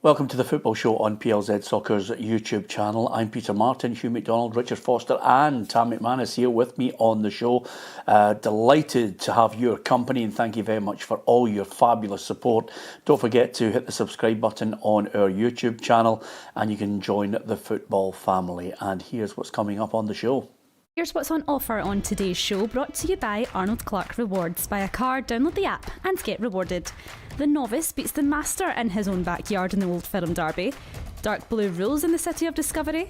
Welcome to the Football Show on PLZ Soccer's YouTube channel. I'm Peter Martin, Hugh McDonald, Richard Foster and Tam McManus here with me on the show. Delighted to have your company and thank you very much for all your fabulous support. Don't forget to hit the subscribe button on our YouTube channel and you can join the football family. And here's what's coming up on the show. Here's what's on offer on today's show, brought to you by Arnold Clark Rewards. Buy a car, download the app and get rewarded. The novice beats the master in his own backyard in the Old Firm derby. Dark blue rules in the City of Discovery.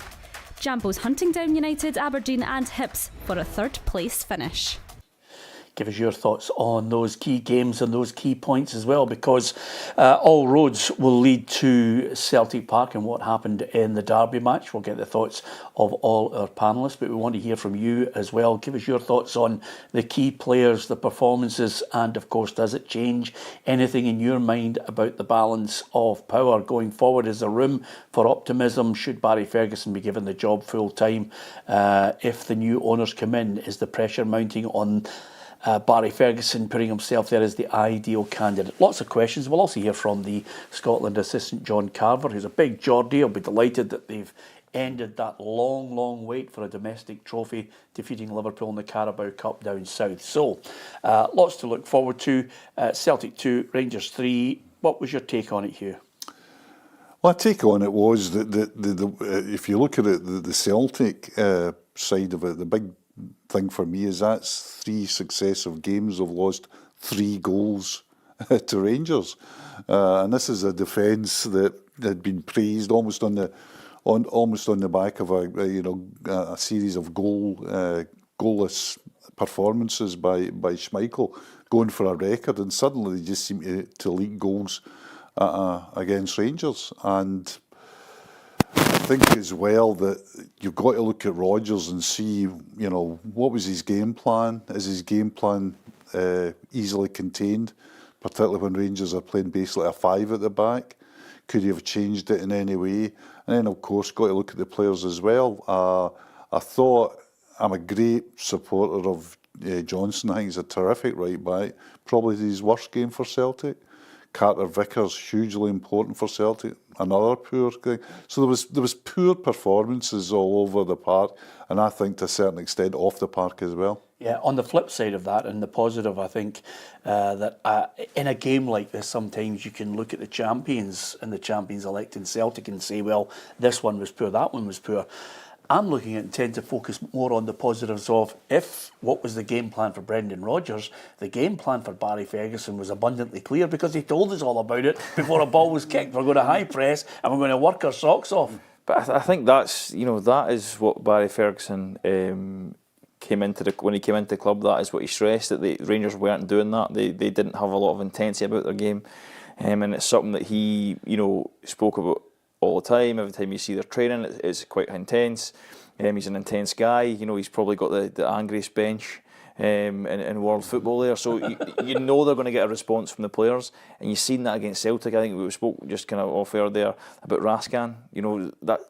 Jambo's hunting down United, Aberdeen and Hibs for a third place finish. Give us your thoughts on those key games and those key points as well, because all roads will lead to Celtic Park and what happened in the derby match. We'll get the thoughts of all our panellists, but we want to hear from you as well. Give us your thoughts on the key players, the performances, and of course, does it change anything in your mind about the balance of power going forward? Is there room for optimism? Should Barry Ferguson be given the job full time? If the new owners come in, is the pressure mounting on Barry Ferguson putting himself there as the ideal candidate? Lots of questions. We'll also hear from the Scotland assistant John Carver, who's a big Geordie. He'll be delighted that they've ended that long wait for a domestic trophy, defeating Liverpool in the Carabao Cup down south. So, lots to look forward to. Celtic 2, Rangers 3. What was your take on it, Hugh? Well, my take on it was that if you look at it, the Celtic side of it, the big thing for me is that's 3 successive games have lost 3 goals to Rangers, and this is a defence that had been praised almost on the back of a series of goalless performances by Schmeichel, going for a record, and suddenly they just seem to leak goals against Rangers. And I think as well that you've got to look at Rodgers and see, what was his game plan? Is his game plan easily contained, particularly when Rangers are playing basically a 5 at the back? Could he have changed it in any way? And then, of course, got to look at the players as well. I thought I'm a great supporter of Johnstone. I think he's a terrific right back. Probably his worst game for Celtic. Carter Vickers, hugely important for Celtic, another poor thing. So there was poor performances all over the park, and I think to a certain extent off the park as well. Yeah, on the flip side of that, and the positive, I think that in a game like this, sometimes you can look at the champions and the champions-elect in Celtic and say, well, this one was poor, that one was poor. I'm looking at and tend to focus more on the positives of what was the game plan for Brendan Rodgers. The game plan for Barry Ferguson was abundantly clear because he told us all about it before a ball was kicked. We're going to high press and we're going to work our socks off. But I think that is what Barry Ferguson when he came into the club. That is what he stressed, that the Rangers weren't doing that. They didn't have a lot of intensity about their game, and it's something that he spoke about all the time. Every time you see their training, it's quite intense. He's an intense guy. He's probably got the angriest bench in world football there. So you know they're going to get a response from the players, and you've seen that against Celtic. I think we spoke just kind of off air there about Raskan.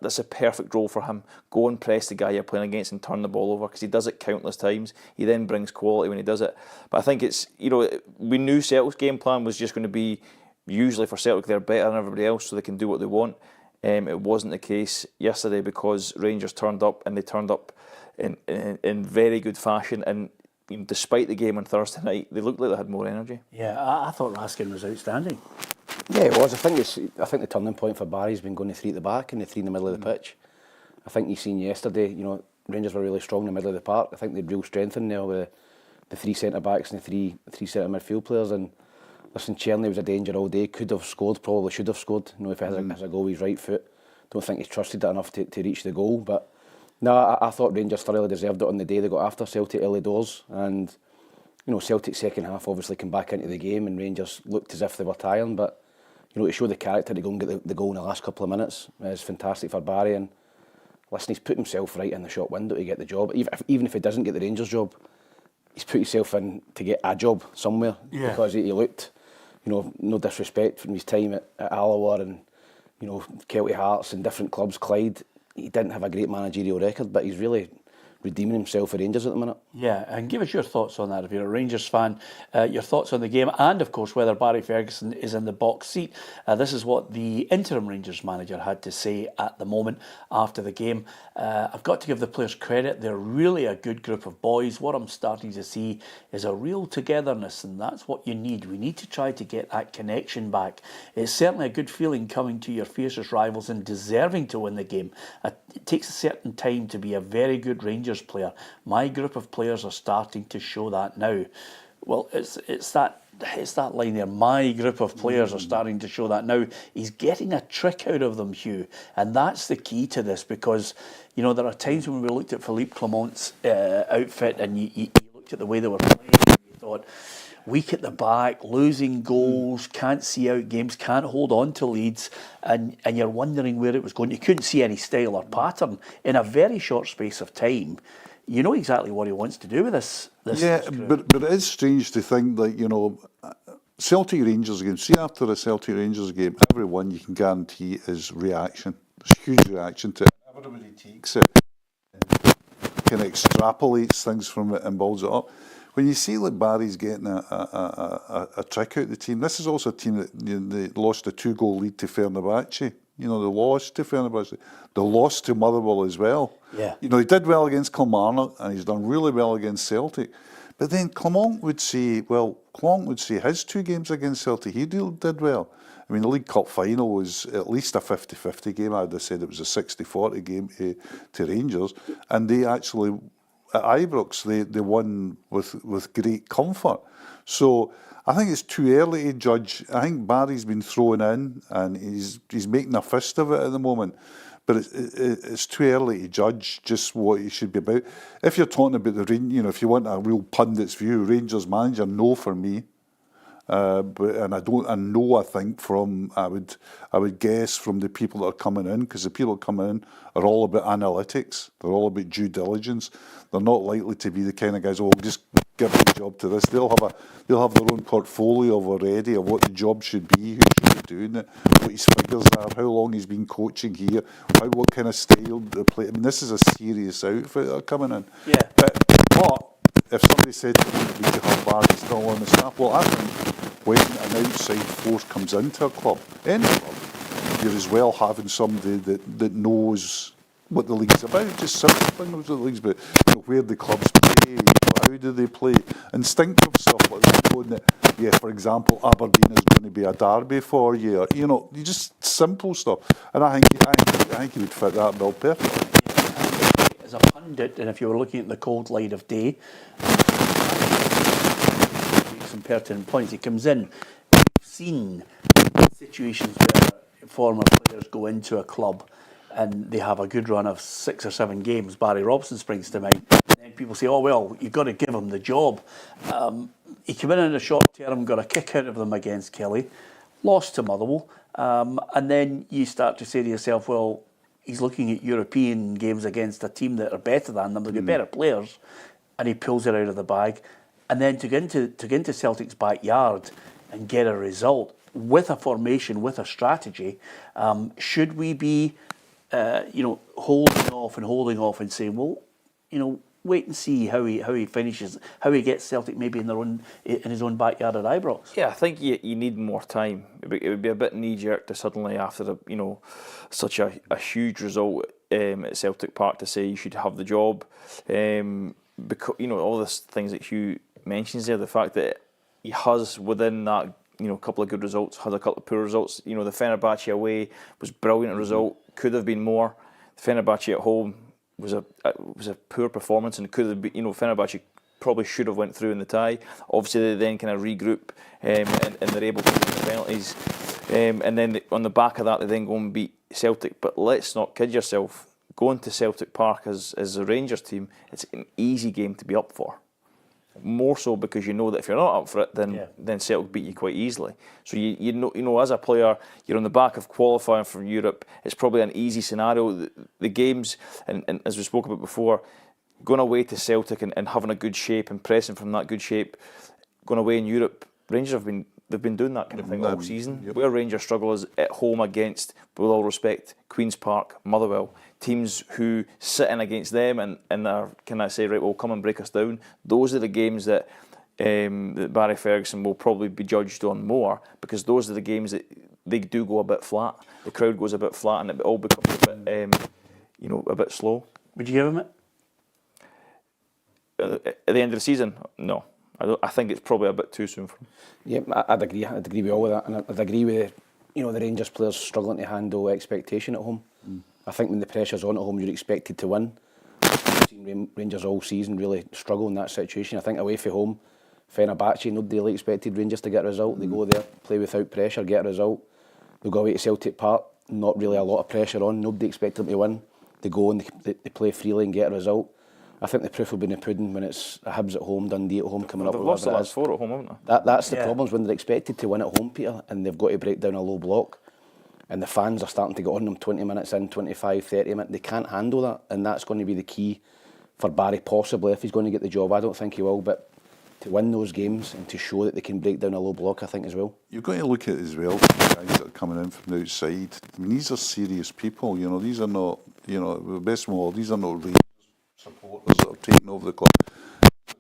That's a perfect role for him. Go and press the guy you're playing against and turn the ball over, because he does it countless times. He then brings quality when he does it. But I think it's we knew Celtic's game plan was just going to be, usually for Celtic they're better than everybody else, so they can do what they want. It wasn't the case yesterday because Rangers turned up, and they turned up in very good fashion. And despite the game on Thursday night, they looked like they had more energy. Yeah, I thought Raskin was outstanding. Yeah, it was. I think the turning point for Barry's been going to 3 at the back and the 3 in the middle of the pitch. I think you've seen yesterday, Rangers were really strong in the middle of the park. I think they had real strength in there with the 3 centre backs and the three centre midfield players. And listen, Czerny was a danger all day. Could have scored, probably should have scored. If he has a goal with his right foot. Don't think he's trusted it enough to reach the goal. But no, I thought Rangers thoroughly deserved it on the day they got after Celtic early doors. And Celtic's second half obviously came back into the game, and Rangers looked as if they were tiring. But to show the character to go and get the goal in the last couple of minutes is fantastic for Barry. And listen, he's put himself right in the shop window to get the job. Even if he doesn't get the Rangers job, he's put himself in to get a job somewhere. Yeah. Because he looked, no disrespect, from his time at Alloa and Celtic Hearts and different clubs, Clyde. He didn't have a great managerial record, but he's really redeeming himself for Rangers at the minute. Yeah, and give us your thoughts on that if you're a Rangers fan, your thoughts on the game, and of course whether Barry Ferguson is in the box seat. This is what the interim Rangers manager had to say at the moment after the game. I've got to give the players credit. They're really a good group of boys. What I'm starting to see is a real togetherness, and that's what you need. We need to try to get that connection back. It's certainly a good feeling coming to your fiercest rivals and deserving to win the game. It takes a certain time to be a very good Rangers player. My group of players are starting to show that now. Well, it's that line there. My group of players are starting to show that now. He's getting a trick out of them, Hugh, and that's the key to this, because you know there are times when we looked at Philippe Clement's outfit and you looked at the way they were playing and you thought, weak at the back, losing goals, can't see out games, can't hold on to leads, and you're wondering where it was going. You couldn't see any style or pattern in a very short space of time. You know exactly what he wants to do with this. Yeah, but it is strange to think that, you know, Celtic Rangers game, see after a Celtic Rangers game, everyone you can guarantee is reaction. There's huge reaction to it. Everybody takes it and kind of extrapolates things from it and builds it up. When you see like Barry's getting a trick out of the team, this is also a team that they lost a 2-goal lead to Fenerbahce. You know, they lost to Fenerbahce. They lost to Motherwell as well. Yeah. You know, he did well against Kilmarnock and he's done really well against Celtic. But then Clement would say his 2 games against Celtic, he did well. I mean, the League Cup final was at least a 50-50 game. I'd have said it was a 60-40 game to Rangers. And they actually, at Ibrox, they won with great comfort. So I think it's too early to judge. I think Barry's been thrown in and he's making a fist of it at the moment. But it's too early to judge just what he should be about. If you're talking about if you want a real pundit's view, Rangers manager, no for me. I would guess from the people that are coming in, because the people coming in are all about analytics. They're all about due diligence. They're not likely to be the kind of guys, oh, we'll just give the job to this. They'll have their own portfolio already of what the job should be, who should be doing it, what his figures are, how long he's been coaching here, what kind of style they play. I mean, this is a serious outfit that are coming in. Yeah. But if somebody said to me that we could have Barry still on the staff, well, I think when an outside force comes into a club, any club, you're as well having somebody that knows what the league's about, just simple things what the league's about, you know, where the clubs play, how do they play, instinctive stuff like that, knowing that, yeah, for example, Aberdeen is going to be a derby for you, or, you know, just simple stuff, and I think he would fit that bill perfectly. As a pundit, and if you were looking at the cold light of day, some pertinent points. He comes in. We've seen situations where former players go into a club and they have a good run of 6 or 7 games. Barry Robson springs to mind. And then people say, oh, well, you've got to give him the job. He came in the short term, got a kick out of them against Kelly, lost to Motherwell. And then you start to say to yourself, well, he's looking at European games against a team that are better than them. They've got better players. And he pulls it out of the bag. And then to get into Celtic's backyard and get a result with a formation, with a strategy, should we be, holding off and saying, well, you know, wait and see how he finishes, how he gets Celtic maybe in his own backyard at Ibrox? Yeah, I think you need more time. It would be a bit knee-jerk to suddenly, after such a huge result at Celtic Park, to say you should have the job. Because all the things that Hugh mentions there, the fact that he has within that couple of good results, had a couple of poor results. The Fenerbahce away was a brilliant result, could have been more. The Fenerbahce at home was a poor performance, and could have been, Fenerbahce probably should have went through in the tie. Obviously they then kind of regroup and they're able to win the penalties, and then on the back of that they then go and beat Celtic. But let's not kid yourself, going to Celtic Park as a Rangers team, it's an easy game to be up for. More so because you know that if you're not up for it, then Celtic beat you quite easily. So you know as a player, you're on the back of qualifying for Europe. It's probably an easy scenario. The games, and as we spoke about before, going away to Celtic and having a good shape and pressing from that good shape, going away in Europe, Rangers have been they've been doing that kind of thing all season. Where Rangers struggle is at home against, with all respect, Queen's Park, Motherwell, teams who sit in against them and are, can I say, right, well, come and break us down. Those are the games that that Barry Ferguson will probably be judged on more, because those are the games that they do go a bit flat. The crowd goes a bit flat, and it all becomes a bit, a bit slow. Would you give him it? At the end of the season, no. I think it's probably a bit too soon for him. Yeah, I'd agree. I'd agree with all of that, and I'd agree with the Rangers players struggling to handle expectation at home. I think when the pressure's on at home, you're expected to win. I've seen Rangers all season really struggle in that situation. I think away from home, Fenerbahce, nobody really expected Rangers to get a result. They go there, play without pressure, get a result. They go away to Celtic Park, not really a lot of pressure on. Nobody expected them to win. They go and they play freely and get a result. I think the proof will be in the pudding when it's Hibs at home, Dundee at home coming up. They've lost the last 4 at home, haven't they? That's the problems when they're expected to win at home, Peter, and they've got to break down a low block. And the fans are starting to get on them 20 minutes in, 25, 30 minutes. They can't handle that, and that's going to be the key for Barry, possibly, if he's going to get the job. I don't think he will, but to win those games and to show that they can break down a low block, I think, as well. You've got to look at it as well, the guys that are coming in from the outside. I mean, these are serious people, these are not, the best of all, these are not Rangers supporters that are taking over the club.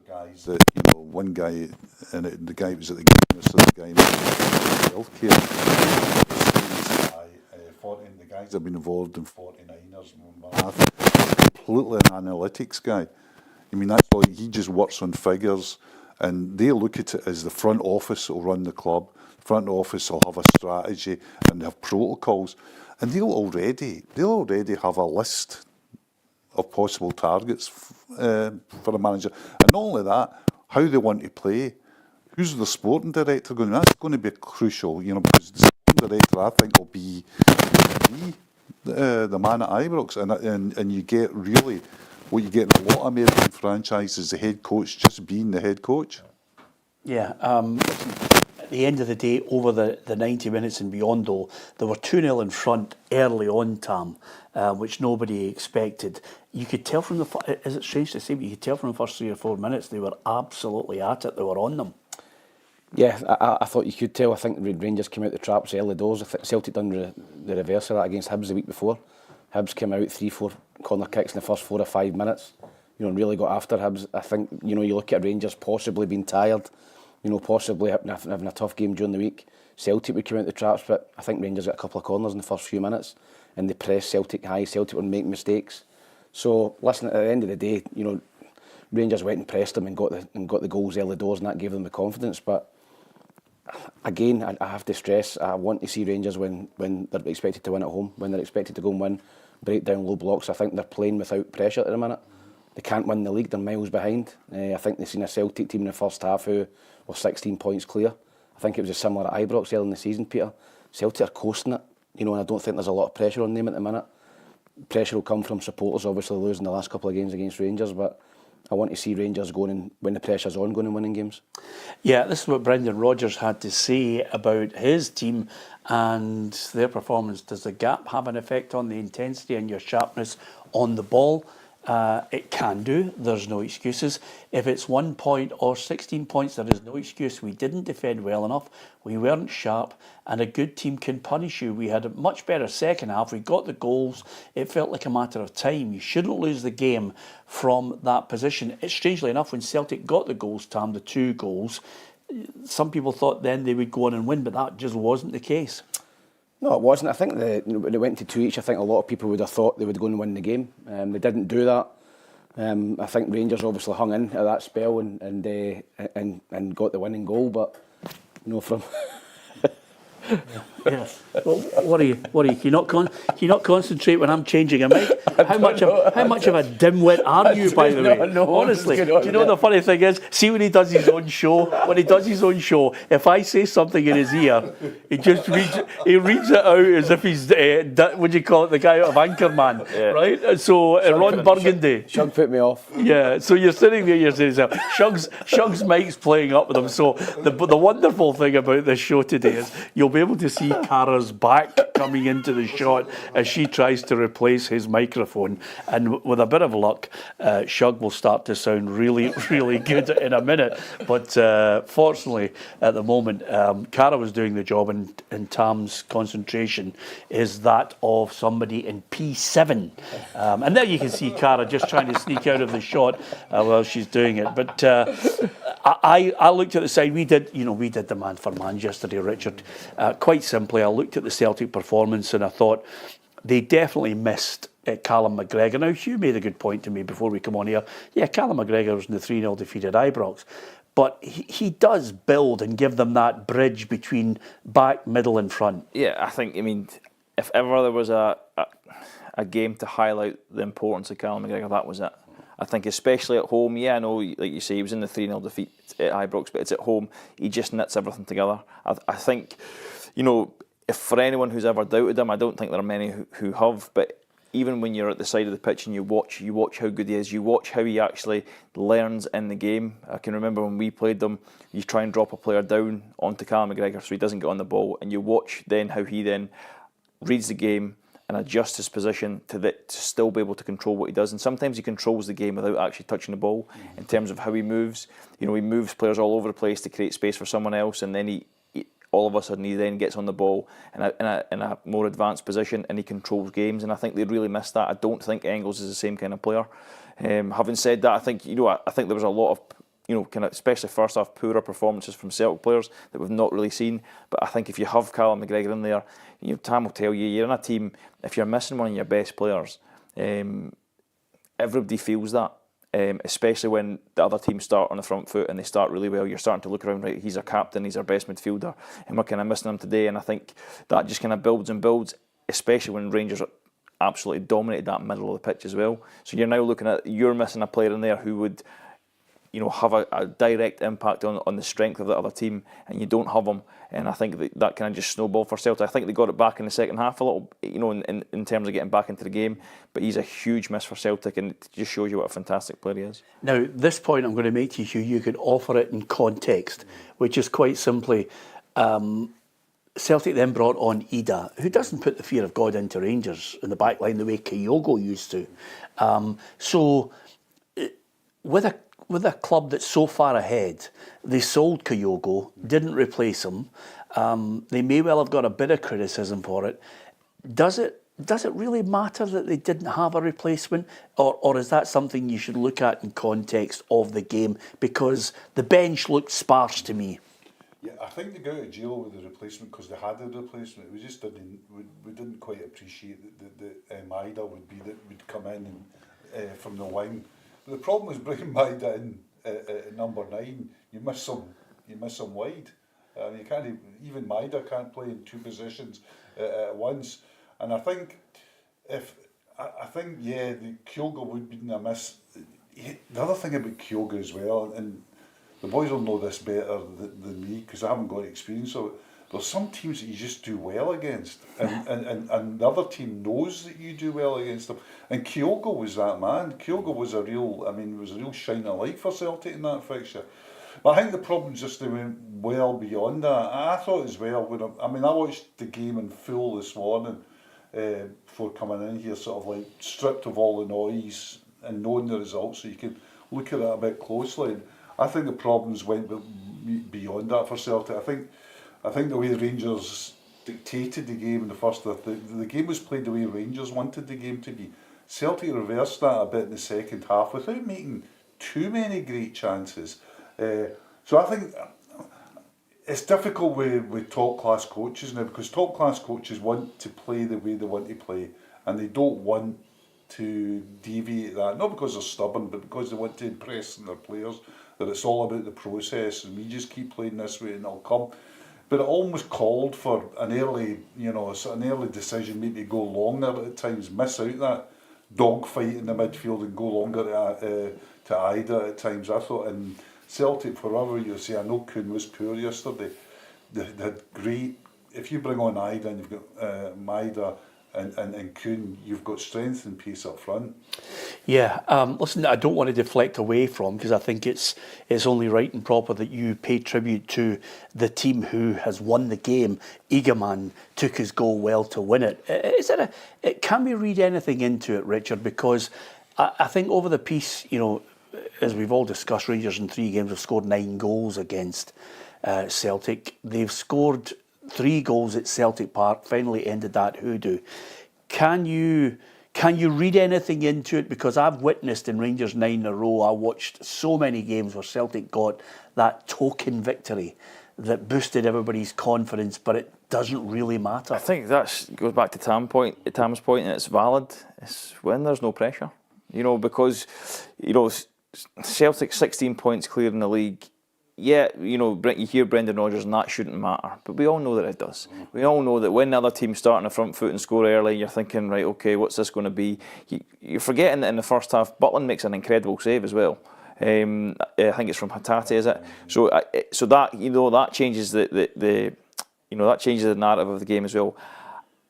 Guys that, one guy, and the guy was at the game, the guy in healthcare. The guys have been involved in 49ers, completely an analytics guy. I mean, that's all, he just works on figures, and they look at it as the front office will run the club. The front office will have a strategy and have protocols, and they'll already have a list of possible targets for a manager. And not only that, how they want to play. Who's the sporting director going to be? That's going to be crucial, because the sporting director, I think, will be the man at Ibrox, and you get really what you get in a lot of American franchises, the head coach just being the head coach. Yeah, at the end of the day, over the 90 minutes and beyond, though, they were 2-0 in front early on, Tam, which nobody expected. You could tell from is it strange to say, but you could tell from the first 3 or 4 minutes they were absolutely at it, they were on them. Yeah, I thought you could tell. I think Rangers came out the traps early doors. I think Celtic done the reverse of that against Hibs the week before. Hibs came out 3-4 corner kicks in the first 4 or 5 minutes. And really got after Hibs. I think, you look at Rangers possibly being tired, possibly having a tough game during the week. Celtic would come out the traps, but I think Rangers got a couple of corners in the first few minutes, and they pressed Celtic high. Celtic were making mistakes. So, listen, at the end of the day, Rangers went and pressed them and got the goals early doors, and that gave them the confidence. But again, I have to stress, I want to see Rangers when they're expected to win at home, when they're expected to go and win, break down low blocks. I think they're playing without pressure at the minute. They can't win the league, they're miles behind. I think they've seen a Celtic team in the first half who were 16 points clear. I think it was a similar at Ibrox early in the season, Peter. Celtic are coasting it, and I don't think there's a lot of pressure on them at the minute. Pressure will come from supporters, obviously losing the last couple of games against Rangers, but I want to see Rangers going and, when the pressure's on, going and winning games. Yeah, this is what Brendan Rodgers had to say about his team and their performance. Does the gap have an effect on the intensity and your sharpness on the ball? It can do. There's no excuses. If it's 1 point or 16 points, there is no excuse. We didn't defend well enough. We weren't sharp, and a good team can punish you. We had a much better second half. We got the goals. It felt like a matter of time. You shouldn't lose the game from that position. It's strangely enough, when Celtic got the goals, Tam, the 2 goals, some people thought then they would go on and win, but that just wasn't the case. No, it wasn't. I think when they went to 2 each, I think a lot of people would have thought they would go and win the game. They didn't do that. I think Rangers obviously hung in at that spell and got the winning goal, but from. Yeah. Well, what are you? Can you not concentrate when I'm changing a mic? How much of a dimwit are you, by the way? No, honestly, do you know the funny thing is? See, when he does his own show, if I say something in his ear, he just reads it out as if he's what do you call it, the guy out of Anchorman, yeah. Right? So Ron Burgundy. Shug put me off. Yeah. So you're sitting there, you're saying, Shug's mic's playing up with him. So the wonderful thing about this show today is you'll be able to see Cara's back coming into the shot as she tries to replace his microphone. And with a bit of luck, Shug will start to sound really, really good in a minute. But fortunately, at the moment, Cara was doing the job, and Tam's concentration is that of somebody in P7. And there you can see Cara just trying to sneak out of the shot while she's doing it. But I looked at the side. We did the man for man yesterday, Richard. Quite simply, I looked at the Celtic performance and I thought they definitely missed Callum McGregor. Now, Hugh made a good point to me before we come on here. Yeah, Callum McGregor was in the 3-0 defeat at Ibrox. But he does build and give them that bridge between back, middle and front. Yeah, I mean, if ever there was a game to highlight the importance of Callum McGregor, that was it. I think especially at home, yeah, I know, like you say, he was in the 3-0 defeat at Ibrox, but it's at home, he just knits everything together. I think, if for anyone who's ever doubted him, I don't think there are many who have, but even when you're at the side of the pitch and you watch how good he is, you watch how he actually learns in the game. I can remember when we played them, you try and drop a player down onto Callum McGregor so he doesn't get on the ball, and you watch then how he then reads the game and adjust his position to still be able to control what he does. And sometimes he controls the game without actually touching the ball in terms of how he moves. He moves players all over the place to create space for someone else, and then he all of a sudden he then gets on the ball in a more advanced position and he controls games. And I think they really missed that. I don't think Engels is the same kind of player. Having said that, I think there was a lot of especially first half poorer performances from Celtic players that we've not really seen. But I think if you have Callum McGregor in there, Tam will tell you, you're in a team, if you're missing one of your best players, everybody feels that. Especially when the other team start on the front foot and they start really well, you're starting to look around, right, he's our captain, he's our best midfielder, and we're kind of missing him today. And I think that just kind of builds and builds, especially when Rangers absolutely dominated that middle of the pitch as well. So you're now looking at, you're missing a player in there who would have a direct impact on the strength of the other team, and you don't have him. And I think that kind of just snowballed for Celtic. I think they got it back in the second half a little, in terms of getting back into the game. But he's a huge miss for Celtic, and it just shows you what a fantastic player he is. Now, this point I'm going to make to you, Hugh, you could offer it in context, which is quite simply, Celtic then brought on Ida, who doesn't put the fear of God into Rangers in the back line the way Kyogo used to. So, with a club that's so far ahead, they sold Kyogo, didn't replace him. They may well have got a bit of criticism for it. Does it really matter that they didn't have a replacement? Or is that something you should look at in context of the game? Because the bench looked sparse to me. Yeah, I think they got out of jail with the replacement because they had a replacement. We just didn't quite appreciate that Maida would come in and, from the wing. But the problem is bringing Maida in at number 9. You miss some wide. You can't even Maida can't play in two positions at once. And I think the Kyogo would be a miss. The other thing about Kyogo as well, and the boys will know this better than me because I haven't got experience of it. There's some teams that you just do well against, and the other team knows that you do well against them. And Kyogo was that man. Kyogo was a real shine of light for Celtic in that fixture. But I think the problem just they went well beyond that. I thought as well I watched the game in full this morning before coming in here, sort of like stripped of all the noise and knowing the results, so you could look at it a bit closely. And I think the problems went beyond that for Celtic. I think the way the Rangers dictated the game in the first half, the game was played the way Rangers wanted the game to be. Celtic reversed that a bit in the second half without making too many great chances. So I think it's difficult with top-class coaches now, because top-class coaches want to play the way they want to play, and they don't want to deviate that, not because they're stubborn, but because they want to impress their players, that it's all about the process, and we just keep playing this way and it'll come. But it almost called for an early decision, maybe go longer at times, miss out that dogfight in the midfield and go longer to Ida at times. I thought, and Celtic, for whatever you say, I know Kuhn was poor yesterday. They had great. If you bring on Ida and you've got Maida And Kuhn, you've got strength and pace up front. Yeah, listen, I don't want to deflect away from, because I think it's only right and proper that you pay tribute to the team who has won the game. Eagleman took his goal well to win it. Can we read anything into it, Richard? Because I think over the piece, as we've all discussed, Rangers in 3 games have scored 9 goals against Celtic. They've scored 3 goals at Celtic Park, finally ended that hoodoo. Can you read anything into it? Because I've witnessed in Rangers 9 in a row, I watched so many games where Celtic got that token victory that boosted everybody's confidence, but it doesn't really matter. I think that goes back to Tam's point, and it's valid. It's when there's no pressure. Because, Celtic 16 points clear in the league. Yeah, you hear Brendan Rodgers and that shouldn't matter, but we all know that it does. We all know that when the other team's starting a front foot and score early, you're thinking, right, okay, what's this going to be? You're forgetting that in the first half, Butland makes an incredible save as well. I think it's from Hatate, is it? So that that changes that changes the narrative of the game as well.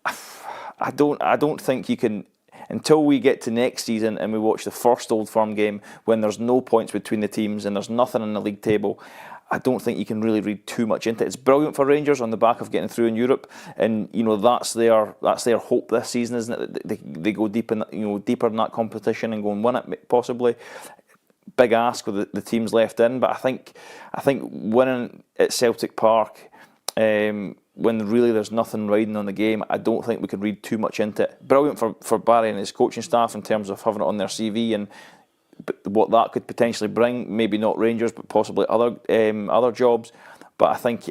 I don't think you can. Until we get to next season and we watch the first Old Firm game when there's no points between the teams and there's nothing in the league table, I don't think you can really read too much into it. It's brilliant for Rangers on the back of getting through in Europe, and that's their hope this season, isn't it? They go deep in deeper in that competition and go and win it possibly. Big ask with the teams left in, but I think winning at Celtic Park, when really there's nothing riding on the game, I don't think we can read too much into it. Brilliant for Barry and his coaching staff in terms of having it on their CV and what that could potentially bring. Maybe not Rangers, but possibly other jobs. But I think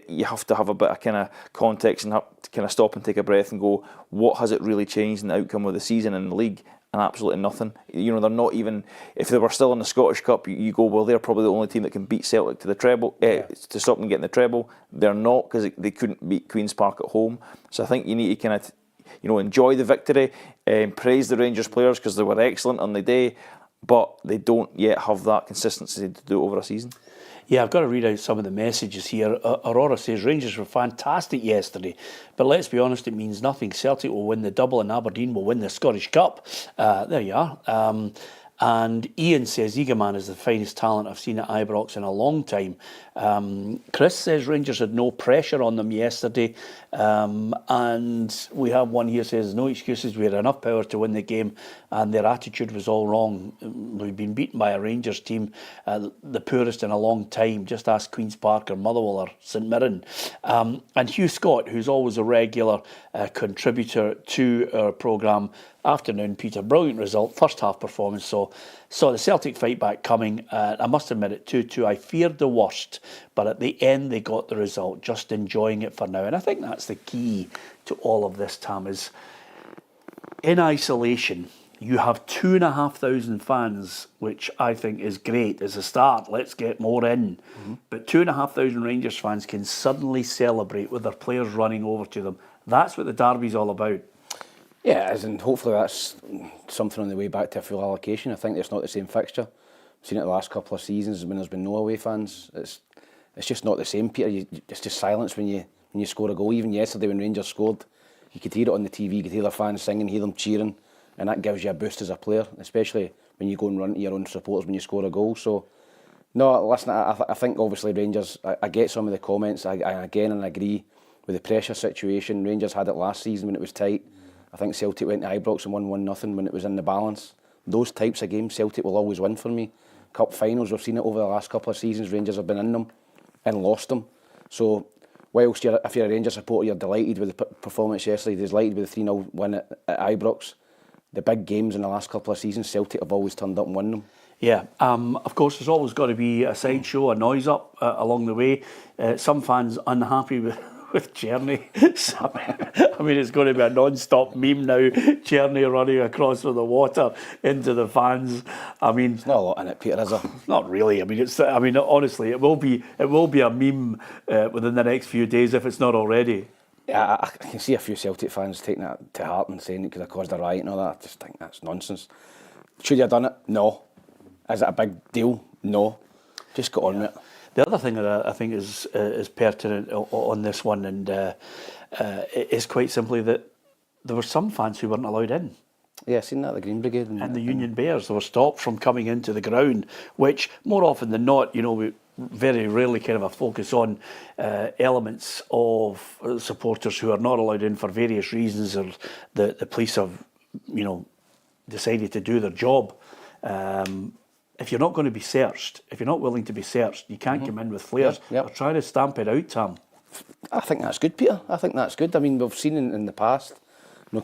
you have to have a bit of kind of context and have to kind of stop and take a breath and go, what has it really changed in the outcome of the season in the league? And absolutely nothing. They're not even. If they were still in the Scottish Cup, you go, well, they're probably the only team that can beat Celtic to the treble, to stop them getting the treble. They're not, because they couldn't beat Queen's Park at home. So I think you need to kind of, enjoy the victory, praise the Rangers players because they were excellent on the day, but they don't yet have that consistency to do it over a season. Yeah, I've got to read out some of the messages here. Aurora says, Rangers were fantastic yesterday, but let's be honest, it means nothing. Celtic will win the double and Aberdeen will win the Scottish Cup. There you are. And Ian says, Eagleman is the finest talent I've seen at Ibrox in a long time. Chris says Rangers had no pressure on them yesterday. And we have one here says, no excuses, we had enough power to win the game and their attitude was all wrong. We've been beaten by a Rangers team, the poorest in a long time. Just ask Queen's Park or Motherwell or St Mirren. And Hugh Scott, who's always a regular contributor to our programme, afternoon, Peter, brilliant result, first half performance, saw the Celtic fight back coming. I must admit it, 2-2. I feared the worst, but at the end they got the result, just enjoying it for now. And I think that's the key to all of this, Tam, is in isolation, you have 2,500 fans, which I think is great as a start. Let's get more in. Mm-hmm. But 2,500 Rangers fans can suddenly celebrate with their players running over to them. That's what the derby's all about. Yeah, and hopefully that's something on the way back to a full allocation. I think it's not the same fixture. I've seen it the last couple of seasons when there's been no away fans. It's just not the same, Peter. It's just silence when you score a goal. Even yesterday when Rangers scored, you could hear it on the TV, you could hear the fans singing, hear them cheering, and that gives you a boost as a player, especially when you go and run to your own supporters when you score a goal. So, no, listen, I think obviously Rangers, I get some of the comments, I again agree with the pressure situation. Rangers had it last season when it was tight. I think Celtic went to Ibrox and won 1-0 when it was in the balance. Those types of games, Celtic will always win for me. Cup finals, we've seen it over the last couple of seasons. Rangers have been in them and lost them. So, whilst if you're a Rangers supporter, you're delighted with the performance yesterday, delighted with the 3-0 win at Ibrox. The big games in the last couple of seasons, Celtic have always turned up and won them. Yeah, of course, there's always got to be a sideshow, a noise up along the way. Some fans unhappy with Czerny. I mean, it's going to be a non-stop meme now. Czerny running across with the water into the fans. I mean, there's not a lot in it, Peter, is there? Not really. I mean, honestly, it will be a meme within the next few days if it's not already. Yeah, I can see a few Celtic fans taking that to heart and saying it could have caused a riot and all that. I just think that's nonsense. Should you have done it? No. Is it a big deal? No. Just get on with it. The other thing that I think is pertinent on this one, and is quite simply that there were some fans who weren't allowed in. Yeah, I've seen that, the Green Brigade. And the Union Bears, they were stopped from coming into the ground, which more often than not, we very rarely kind of a focus on elements of supporters who are not allowed in for various reasons, or the police have, decided to do their job. If you're not going to be searched, if you're not willing to be searched, you can't come in with flares. Yep. They're trying to stamp it out, Tam. I think that's good, Peter. I think that's good. I mean, we've seen in the past,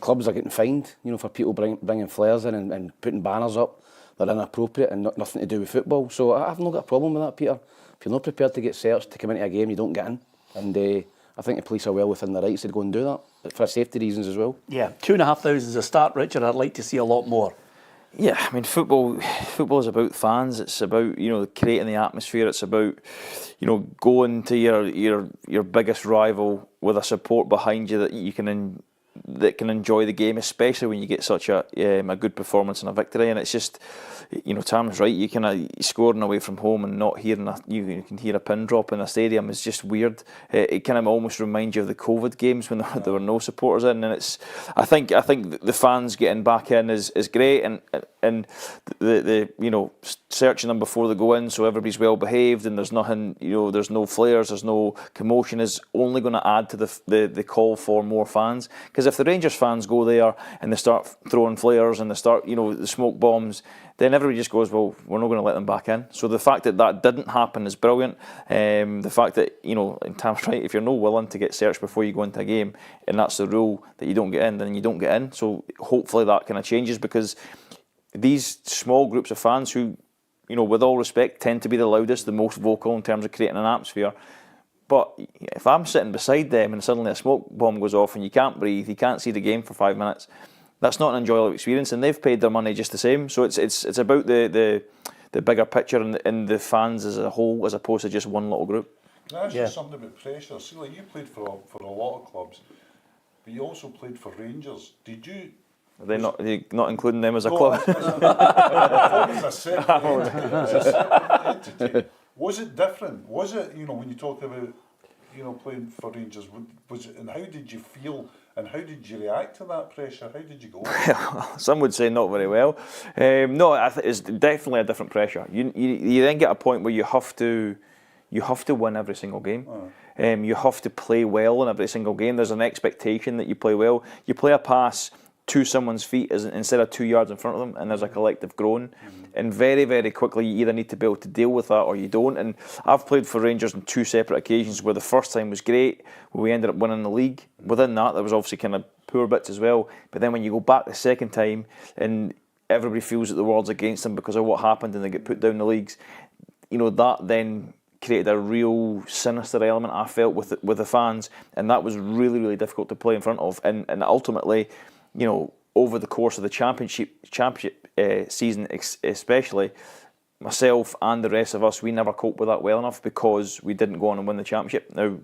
clubs are getting fined, for people bringing flares in and putting banners up that are inappropriate and nothing to do with football. So I've not got a problem with that, Peter. If you're not prepared to get searched to come into a game, you don't get in. And I think the police are well within their rights to go and do that, for safety reasons as well. Yeah, 2,500 is a start, Richard. I'd like to see a lot more. Yeah, I mean, football is about fans. It's about creating the atmosphere. It's about going to your biggest rival with a support behind you that can enjoy the game, especially when you get such a good performance and a victory. And it's just, Tam's right. You can scoring away from home and not hearing you can hear a pin drop in a stadium is just weird. It kind of almost reminds you of the COVID games when there were no supporters in. And I think the fans getting back in is great, and the searching them before they go in so everybody's well behaved and there's nothing, there's no flares, there's no commotion, is only going to add to the call for more fans. Because if the Rangers fans go there and they start throwing flares and they start the smoke bombs, then everybody just goes, well, we're not going to let them back in. So the fact that didn't happen is brilliant. The fact that, and Tam's right, if you're not willing to get searched before you go into a game, and that's the rule that you don't get in, then you don't get in. So hopefully that kind of changes, because these small groups of fans who, with all respect, tend to be the loudest, the most vocal in terms of creating an atmosphere. But if I'm sitting beside them and suddenly a smoke bomb goes off and you can't breathe, you can't see the game for 5 minutes, that's not an enjoyable experience, and they've paid their money just the same. So it's about the bigger picture and the fans as a whole, as opposed to just one little group. That's just something about pressure. See, like, you played for a lot of clubs, but you also played for Rangers. Did you? Are they not including them as a club? It's a separate entity. Was it different? Was it, when you talk about, playing for Rangers, was it, and how did you feel, and how did you react to that pressure? How did you go? Some would say not very well. No, I think it's definitely a different pressure. You then get a point where you have to win every single game. You have to play well in every single game. There's an expectation that you play well. You play a pass to someone's feet instead of 2 yards in front of them, and there's a collective groan. And very, very quickly you either need to be able to deal with that or you don't. And I've played for Rangers on 2 separate occasions where the first time was great, where we ended up winning the league. Within that, there was obviously kind of poor bits as well. But then when you go back the second time and everybody feels that the world's against them because of what happened and they get put down the leagues, that then created a real sinister element, I felt, with the fans. And that was really, really difficult to play in front of. And ultimately, over the course of the championship season especially, myself and the rest of us, we never coped with that well enough because we didn't go on and win the championship. Now,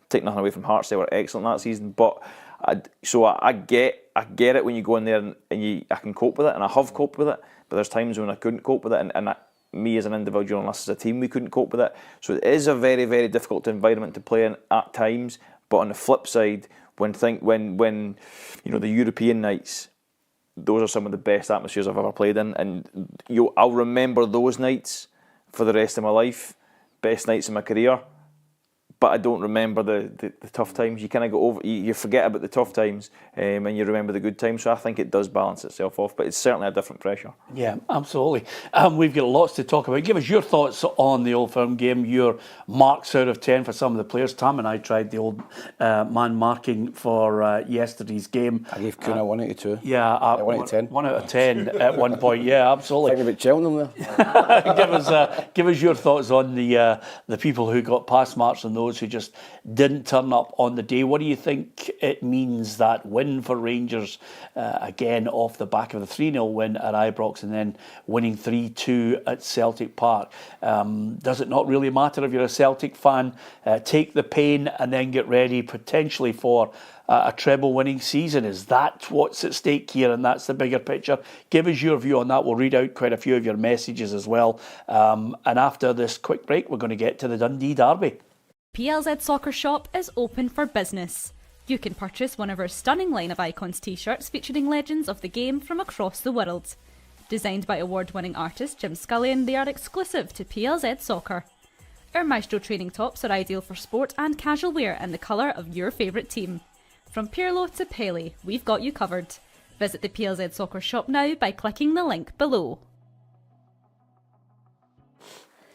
take nothing away from Hearts, they were excellent that season, but I get it when you go in there and I can cope with it, and I have coped with it, but there's times when I couldn't cope with it, and me as an individual and us as a team, we couldn't cope with it. So it is a very, very difficult environment to play in at times, but on the flip side, when the European nights, those are some of the best atmospheres I've ever played in, and I'll remember those nights for the rest of my life, best nights in my career. But I don't remember the tough times. You kind of go over, you forget about the tough times, and you remember the good times. So I think it does balance itself off, but it's certainly a different pressure. Yeah, absolutely. We've got lots to talk about. Give us your thoughts on the Old Firm game, your marks out of 10 for some of the players. Tam and I tried the old man marking for yesterday's game. I gave Kuna 1 out of 2. Yeah, 1 out of 10. 1 out of 10 at one point. Yeah, absolutely. Thinking about Cheltenham there. give us your thoughts on the people who got pass marks and those who just didn't turn up on the day. What do you think it means, that win for Rangers, again off the back of the 3-0 win at Ibrox and then winning 3-2 at Celtic Park? Does it not really matter if you're a Celtic fan? Take the pain and then get ready potentially for a treble winning season. Is that what's at stake here, and that's the bigger picture? Give us your view on that. We'll read out quite a few of your messages as well. And after this quick break, we're going to get to the Dundee derby. PLZ Soccer Shop is open for business. You can purchase one of our stunning line of Icons t-shirts featuring legends of the game from across the world. Designed by award-winning artist Jim Scullion, they are exclusive to PLZ Soccer. Our Maestro training tops are ideal for sport and casual wear in the colour of your favourite team. From Pirlo to Pele, we've got you covered. Visit the PLZ Soccer Shop now by clicking the link below.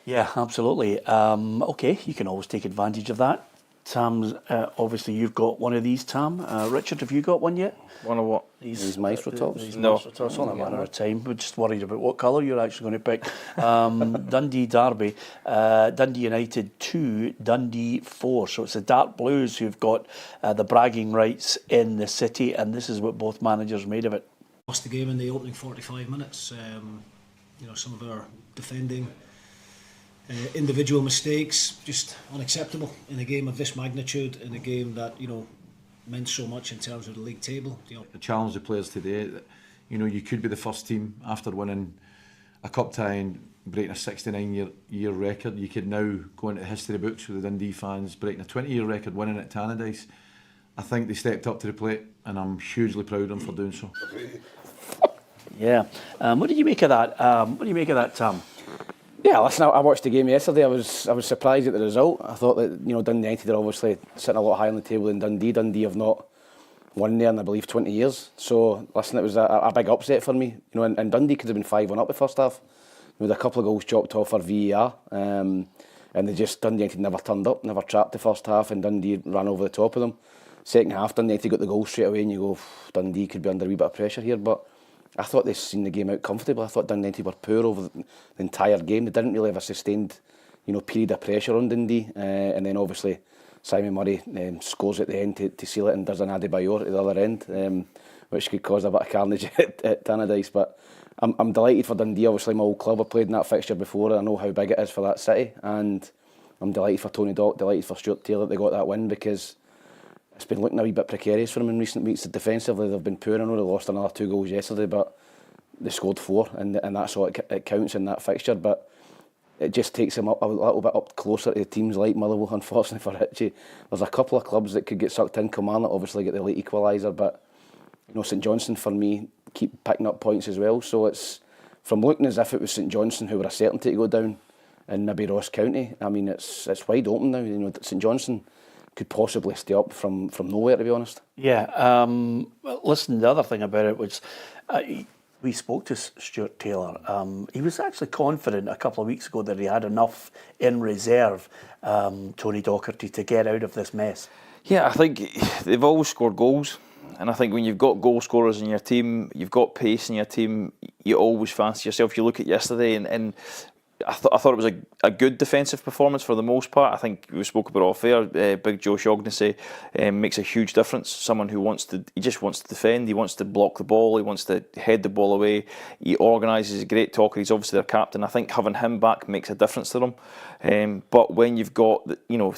Yeah, absolutely. Okay, you can always take advantage of that. Tam's, obviously you've got one of these, Tam. Richard, have you got one yet? One of what? These Maestro tops? No. Maestro tops, on a matter of time. We're just worried about what colour you're actually going to pick. Dundee Derby, Dundee United 2, Dundee 4. So it's the Dark Blues who've got the bragging rights in the city, and this is what both managers made of it. Lost the game in the opening 45 minutes. Some of our defending individual mistakes, just unacceptable in a game of this magnitude, in a game that meant so much in terms of the league table. The challenge the players today, that you could be the first team after winning a cup tie and breaking a 69-year record. You could now go into history books with the Dundee fans breaking a 20-year record, winning at Tannadice. I think they stepped up to the plate, and I'm hugely proud of them for doing so. Yeah. What did you make of that? Tam? Yeah, listen, I watched the game yesterday. I was surprised at the result. I thought that Dundee United are obviously sitting a lot higher on the table than Dundee. Dundee have not won there in, I believe, 20 years. So listen, it was a big upset for me. And Dundee could have been 5-1 up the first half with a couple of goals chopped off for VAR. And Dundee United never turned up, never trapped the first half, and Dundee ran over the top of them. Second half, Dundee United got the goal straight away, and you go, Dundee could be under a wee bit of pressure here, but I thought they'd seen the game out comfortably. I thought Dundee United were poor over the entire game. They didn't really have a sustained, period of pressure on Dundee. And then obviously Simon Murray scores at the end to seal it and does an Adebayor at the other end, which could cause a bit of carnage at Tannadice. But I'm delighted for Dundee. Obviously my old club, I played in that fixture before, and I know how big it is for that city. And I'm delighted for Tony Dock, delighted for Stuart Taylor that they got that win, because it's been looking a wee bit precarious for them in recent weeks. Defensively, they've been poor. I know they lost another 2 goals yesterday, but they scored 4, and that's all it counts in that fixture. But it just takes them up a little bit up closer to teams like Motherwell, unfortunately for Hitchy. There's a couple of clubs that could get sucked in. Kilmarnock obviously get the late equaliser, but St Johnstone for me keep picking up points as well. So it's from looking as if it was St Johnstone who were a certainty to go down, and maybe Ross County. I mean, it's wide open now. St Johnstone could possibly stay up from nowhere, to be honest. Yeah. Well, listen, the other thing about it was we spoke to Stuart Taylor. He was actually confident a couple of weeks ago that he had enough in reserve, Tony Docherty, to get out of this mess. Yeah, I think they've always scored goals. And I think when you've got goal scorers in your team, you've got pace in your team, you always fancy yourself. You look at yesterday and I thought it was a good defensive performance for the most part. I think we spoke about off air. Big Joe Shaughnessy makes a huge difference. Someone who just wants to defend. He wants to block the ball. He wants to head the ball away. He organises. He's a great talker. He's obviously their captain. I think having him back makes a difference to them. But when you've got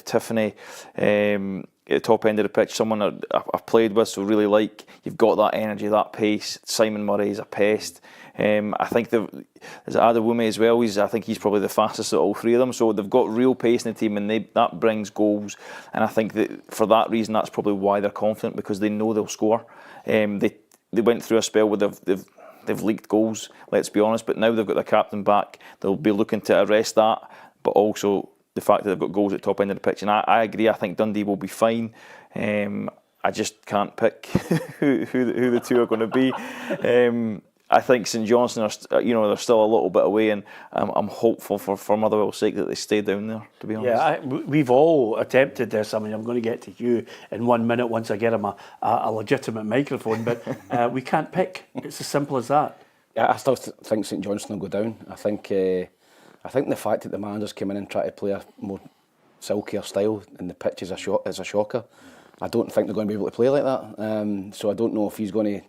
Tiffany at the top end of the pitch, someone I've played with, so really like, you've got that energy, that pace. Simon Murray is a pest. I think there's Adewume as well. I think he's probably the fastest of all 3 of them. So they've got real pace in the team, and that brings goals. And I think that for that reason, that's probably why they're confident, because they know they'll score. They went through a spell where they've leaked goals, let's be honest. But now they've got their captain back. They'll be looking to arrest that, but also the fact that they've got goals at the top end of the pitch. And I agree. I think Dundee will be fine. I just can't pick who the 2 are going to be. I think St Johnstone are, they're still a little bit away, and I'm hopeful for Motherwell's sake that they stay down there, to be honest. Yeah, we've all attempted this. I mean, I'm going to get to you in 1 minute once I get him a legitimate microphone, but we can't pick. It's as simple as that. Yeah, I still think St Johnstone will go down. I think the fact that the manager's come in and tried to play a more silkier style in the pitch is a shocker. I don't think they're going to be able to play like that. So I don't know if he's going to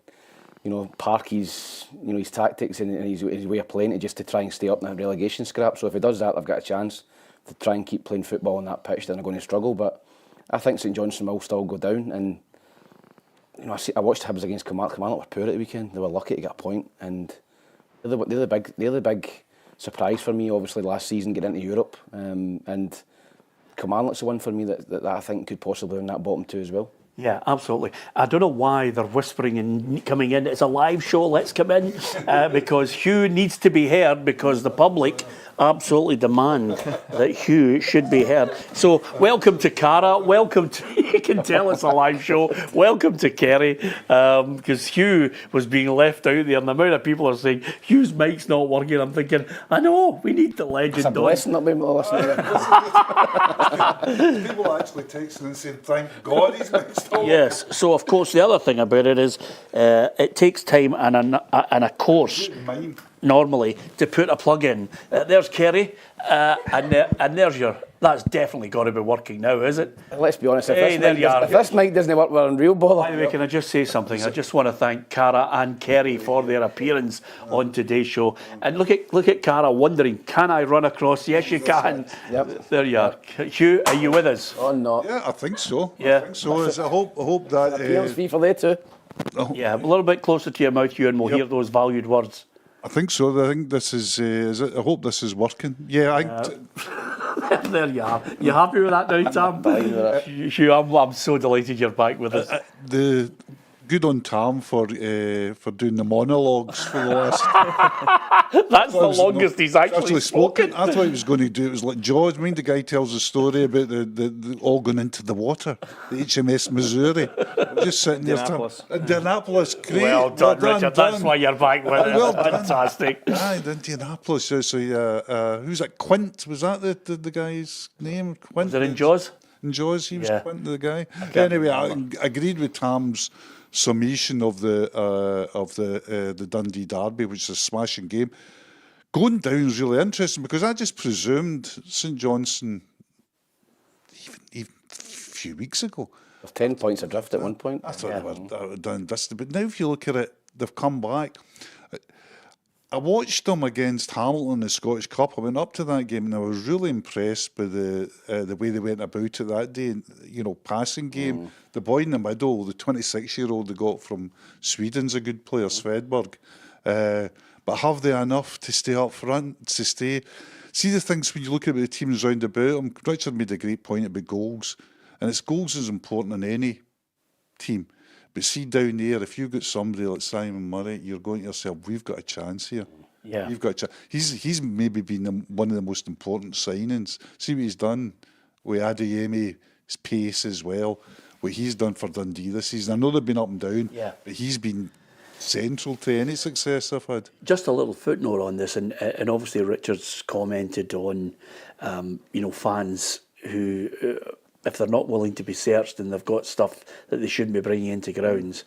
park his tactics and his way of playing just to try and stay up in the relegation scrap. So if he does that, they've got a chance to try and keep playing football on that pitch. Then they're going to struggle. But I think St Johnstone will still go down. And I watched Hibs against Kilmarnock. Kilmarnock were poor at the weekend. They were lucky to get a point, and they're the big surprise for me. Obviously, last season getting into Europe, and Kilmarnock's the one for me that I think could possibly win that bottom 2 as well. Yeah, absolutely. I don't know why they're whispering and coming in. It's a live show, let's come in, because Hugh needs to be heard, because the public absolutely demand that Hugh should be heard. So welcome to Cara, welcome to, you can tell it's a live show, welcome to Kerry, because Hugh was being left out there, and the amount of people are saying, Hugh's mic's not working. I'm thinking, I know, we need the legend It's a blessing that we're listening. People actually texting and saying, thank God he's mixed up. Yes, so of course the other thing about it is it takes time and a course normally to put a plug in. There's Kerry, and there's your. That's definitely got to be working now, is it? Let's be honest, if Hey, this mic doesn't work, we're in real bother. By the way, can I just say something? I just want to thank Cara and Kerry for their appearance on today's show. And look at Cara wondering, can I run across? Yes, you can. Yep. There you are. Hugh, are you with us? Oh, no. Yeah, I think so. Yeah. I think so. I hope that... Appeals fee for they too. Yeah, a little bit closer to your mouth, Hugh, and we'll hear those valued words. I think so. I think this is it? I hope this is working. Yeah, There you are. You happy with that now, Tam? Hugh, I'm so delighted you're back with us. the good on Tam for doing the monologues for the last... That's the longest he's actually spoken. I thought he was going to do it. Was like George. I mean, the guy tells the story about the all going into the water, the HMS Missouri. Just sitting there. Indianapolis. Great. Well done, Richard. That's why you're back with us. Well done. Fantastic. Aye, the Indianapolis. So who's that? Quint? Was that the guy's name? Quint. Was it in Jaws? In Jaws, he was Yeah. Quint, the guy. Anyway, I agreed with Tam's summation of the Dundee derby, which is a smashing game. Going down is really interesting because I just presumed St Johnstone, even a few weeks ago, There's 10 points adrift at one point. I thought they were done and dusted. But now if you look at it, they've come back. I watched them against Hamilton in the Scottish Cup. I went up to that game and I was really impressed by the way they went about it that day. You know, passing game. The boy in the middle, the 26-year-old they got from Sweden's a good player, Svedberg. But have they enough to stay up front, to stay... See the things when you look at the teams round about them. Richard made a great point about goals. And it's goals is important in any team. But see down there, if you've got somebody like Simon Murray, you're going to yourself, we've got a chance here. Yeah. You've got a chance. He's maybe been one of the most important signings. See what he's done with Adeyemi, his pace as well, what he's done for Dundee this season. I know they've been up and down, but he's been central to any success I've had. Just a little footnote on this, and obviously Richard's commented on, fans who... if they're not willing to be searched and they've got stuff that they shouldn't be bringing into grounds,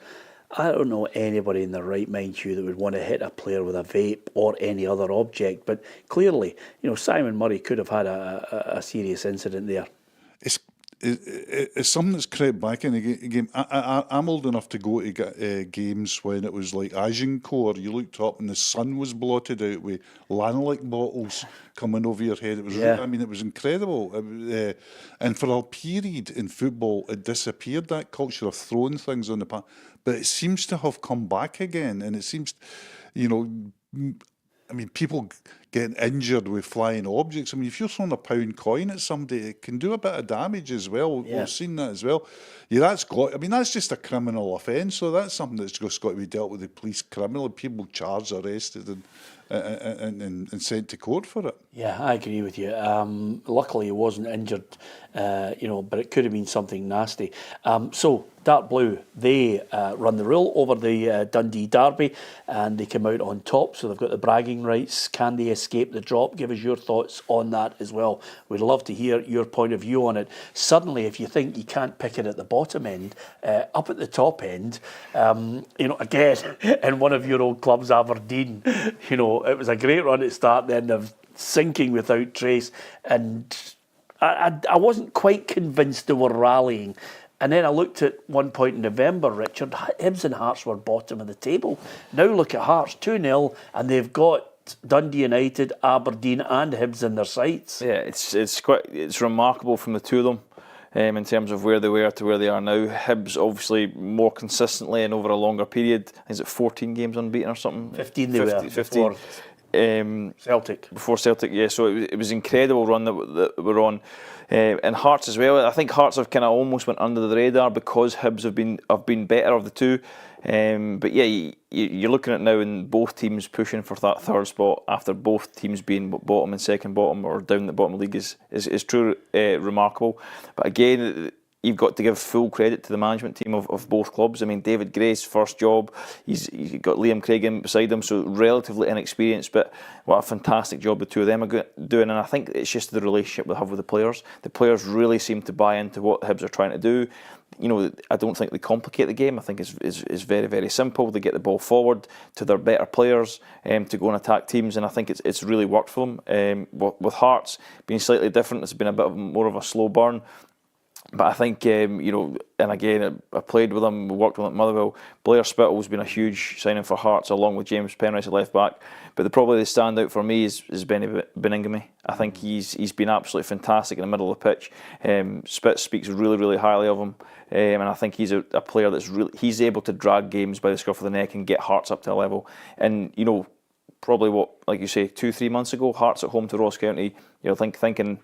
I don't know anybody in their right mind, Hugh, that would want to hit a player with a vape or any other object. But clearly, Simon Murray could have had a serious incident there. It's something that's crept back in the game. I'm old enough to go to games when it was like Agincourt. You looked up and the sun was blotted out with Lanlick bottles coming over your head. It was, it was incredible. And for a period in football, it disappeared, that culture of throwing things on the path. But it seems to have come back again. And it seems, people getting injured with flying objects. I mean, if you're throwing a pound coin at somebody, it can do a bit of damage as well. Yeah. We've seen that as well. Yeah, that's just a criminal offence. So that's something that's just got to be dealt with the police criminally. People charged, arrested, and sent to court for it. Yeah, I agree with you. Luckily, he wasn't injured, but it could have been something nasty. So, Dark Blue, they run the rule over the Dundee derby, and they come out on top, so they've got the bragging rights. Can they escape the drop? Give us your thoughts on that as well. We'd love to hear your point of view on it. Suddenly, if you think you can't pick it at the bottom end, up at the top end, again, in one of your old clubs, Aberdeen, it was a great run at start, then they're sinking without trace, and I wasn't quite convinced they were rallying. And then I looked at one point in November, Richard, Hibs and Hearts were bottom of the table. Now look at Hearts, 2-0, and they've got Dundee United, Aberdeen and Hibs in their sights. Yeah, it's remarkable from the two of them in terms of where they were to where they are now. Hibs obviously more consistently and over a longer period. Is it 14 games unbeaten or something? 15 they were. 15. Celtic. Before Celtic, yeah. So it was an incredible run that we're on, and Hearts as well. I think Hearts have kind of almost went under the radar because Hibs have been better of the two. But yeah, you're looking at now in both teams pushing for that third spot after both teams being bottom and second bottom or down the bottom of the league is truly remarkable. But again, you've got to give full credit to the management team of both clubs. I mean, David Gray's first job, he's got Liam Craig in beside him, so relatively inexperienced, but what a fantastic job the two of them are doing. And I think it's just the relationship they have with the players. The players really seem to buy into what Hibs are trying to do. You know, I don't think they complicate the game. I think it's very, very simple. They get the ball forward to their better players to go and attack teams, and I think it's really worked for them. With Hearts being slightly different, it's been a bit more of a slow burn. But I think, and again, I played with him, worked with him at Motherwell. Blair Spittle's been a huge signing for Hearts, along with James Penrice at left back. But probably the standout for me is Benny Beningame. I think he's been absolutely fantastic in the middle of the pitch. Spitz speaks really, really highly of him. And I think he's a player he's able to drag games by the scruff of the neck and get Hearts up to a level. And, probably like you say, 2-3 months ago, Hearts at home to Ross County, thinking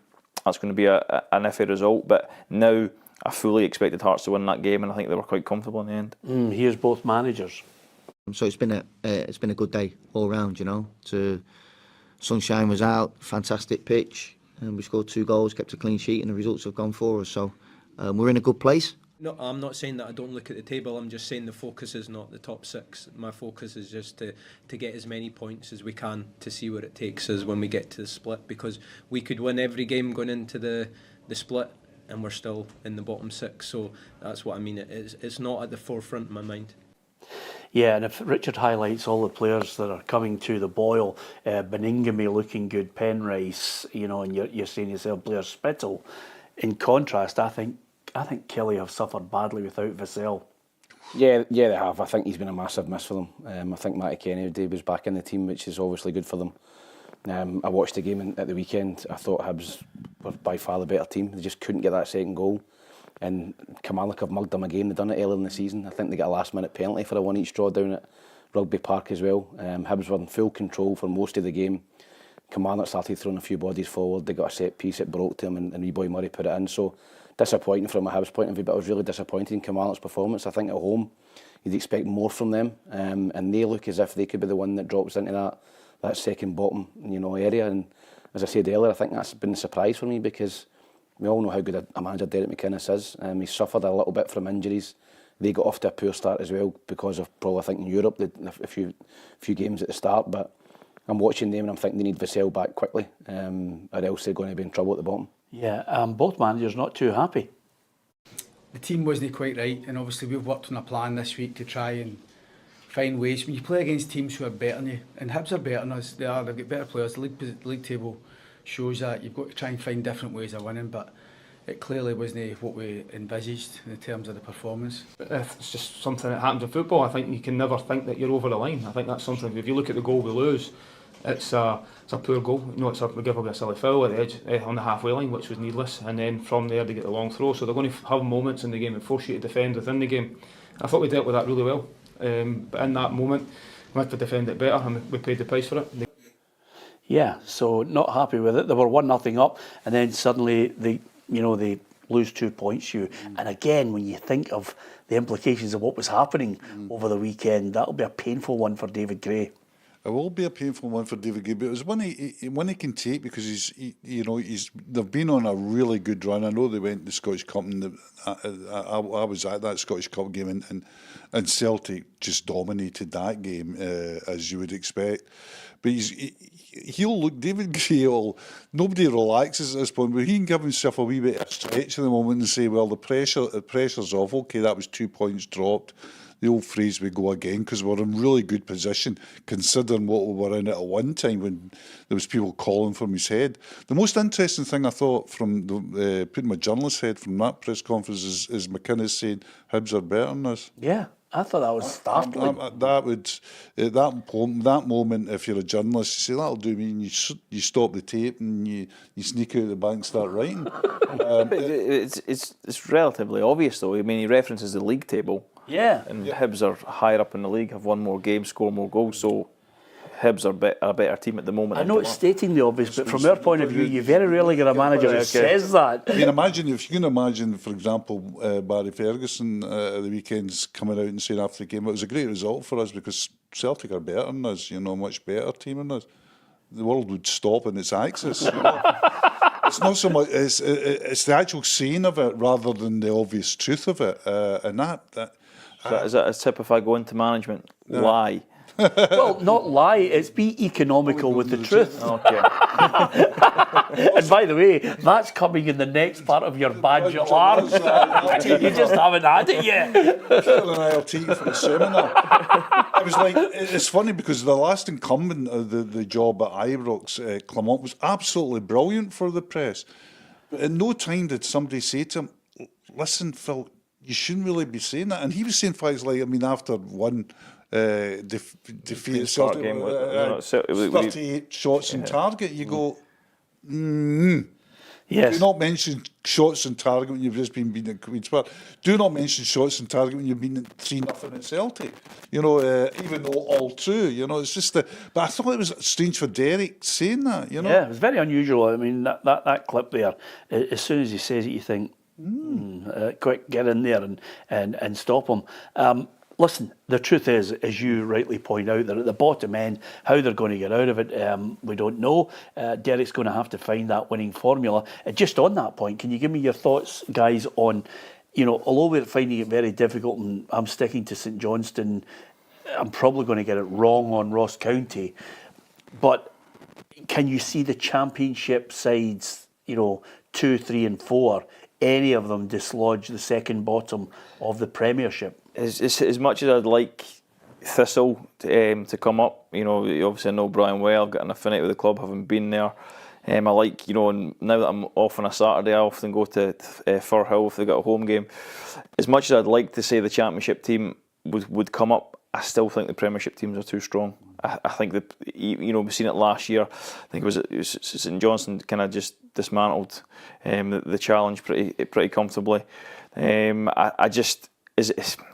that's going to be an iffy result, but now I fully expected Hearts to win that game, and I think they were quite comfortable in the end. Here's both managers. So it's been a good day all round. Sunshine was out, fantastic pitch, and we scored 2 goals, kept a clean sheet, and the results have gone for us. So we're in a good place. No, I'm not saying that I don't look at the table. I'm just saying the focus is not the top 6. My focus is just to get as many points as we can to see where it takes us when we get to the split, because we could win every game going into the split and we're still in the bottom 6. So that's what I mean. It's not at the forefront of my mind. Yeah, and if Richard highlights all the players that are coming to the boil, Beningame looking good, Penrice, and you're saying yourself Blair Spittle. In contrast, I think Kelly have suffered badly without Vassell. Yeah, they have. I think he's been a massive miss for them. I think Matty Kennedy was back in the team, which is obviously good for them. I watched the game at the weekend. I thought Hibs were by far the better team. They just couldn't get that second goal. And Kilmarnock have mugged them a game. They've done it earlier in the season. I think they got a last-minute penalty for a 1-each draw down at Rugby Park as well. Hibs were in full control for most of the game. Kilmarnock started throwing a few bodies forward. They got a set piece, it broke to them, and wee boy Murray put it in. So disappointing from a Hibs point of view, but I was really disappointed in Kilmarnock's performance. I think at home you'd expect more from them, and they look as if they could be the one that drops into that second bottom area. And as I said earlier, I think that's been a surprise for me, because we all know how good a manager Derek McInnes is. He suffered a little bit from injuries. They got off to a poor start as well because of probably, I think, in Europe, a few games at the start. But I'm watching them and I'm thinking they need Vassell back quickly, or else they're going to be in trouble at the bottom. Yeah, both managers not too happy. The team wasn't quite right, and obviously we've worked on a plan this week to try and find ways. When you play against teams who are better than you, and Hibs are better than us, they've got better players. The league table shows that. You've got to try and find different ways of winning, but it clearly wasn't what we envisaged in terms of the performance. It's just something that happens in football. I think you can never think that you're over the line. I think that's something, if you look at the goal we lose, it's a poor goal. We give away a silly foul at the edge on the halfway line, which was needless, and then from there they get the long throw. So they're going to have moments in the game and force you to defend within the game. I thought we dealt with that really well, but in that moment we had to defend it better, and we paid the price for it. Yeah, so not happy with it. They were 1-0 up, and then suddenly they lose 2 points. And again, when you think of the implications of what was happening over the weekend, that'll be a painful one for David Gray. It will be a painful one for David Gray, but it was one he can take, because they've been on a really good run. I know they went to the Scottish Cup, and I was at that Scottish Cup game, and Celtic just dominated that game, as you would expect. But he'll look, David Gray, nobody relaxes at this point, but he can give himself a wee bit of stretch at the moment and say, well, the pressure's off. Okay, that was 2 points dropped. The old phrase, we go again, because we're in really good position considering what we were in at one time when there was people calling from his head. The most interesting thing I thought from putting my journalist's head from that press conference is McInnes saying Hibs are better than us. Yeah, I thought that was startling. That moment, if you're a journalist, you say, that'll do me, and you stop the tape and you sneak out the back and start writing. It's relatively obvious though. I mean, he references the league table. Yeah. And Hibs are higher up in the league, have won more games, score more goals. So Hibs are a better team at the moment. I know it's stating the obvious, but from our point of view, you very rarely get a manager who says that. I mean, if you can imagine, for example, Barry Ferguson at the weekends coming out and saying after the game, it was a great result for us because Celtic are better than us, much better team than us. The world would stop in its axis. It's not so much, it's the actual saying of it rather than the obvious truth of it. And is that a tip if I go into management? Lie. Well, not lie, it's be economical with the truth. Okay. And by the way, that's coming in the next part of your budget, Lars. You just haven't had it yet. Phil and I will take you for the seminar. It was like, it's funny because the last incumbent of the job at Ibrox, Clement, was absolutely brilliant for the press. But at no time did somebody say to him, listen, Phil, you shouldn't really be saying that. And he was saying things like, after one defeat at Celtic, game, 38 shots on target, you go, Yes. Do not mention shots on target when you've just been beaten at Queen's Park. Do not mention shots on target when you've been 3-0 at Celtic. Even though all true, it's just but I thought it was strange for Derek saying that, Yeah, it was very unusual. I mean, that clip there, as soon as he says it, you think, quick, get in there and stop him. Listen, the truth is, as you rightly point out, they're at the bottom end. How they're going to get out of it, we don't know. Derek's going to have to find that winning formula. Just on that point, can you give me your thoughts, guys, on, although we're finding it very difficult, and I'm sticking to St Johnstone, I'm probably going to get it wrong on Ross County, but can you see the Championship sides, 2, 3 and 4, any of them dislodge the second bottom of the Premiership? As much as I'd like Thistle to come up, obviously I know Brian well, I've got an affinity with the club having been there. I like, and now that I'm off on a Saturday, I often go to Firhill if they've got a home game. As much as I'd like to say the Championship team would come up, I still think the Premiership teams are too strong. I think that, we've seen it last year. I think it was St Johnstone kind of just dismantled the challenge pretty comfortably.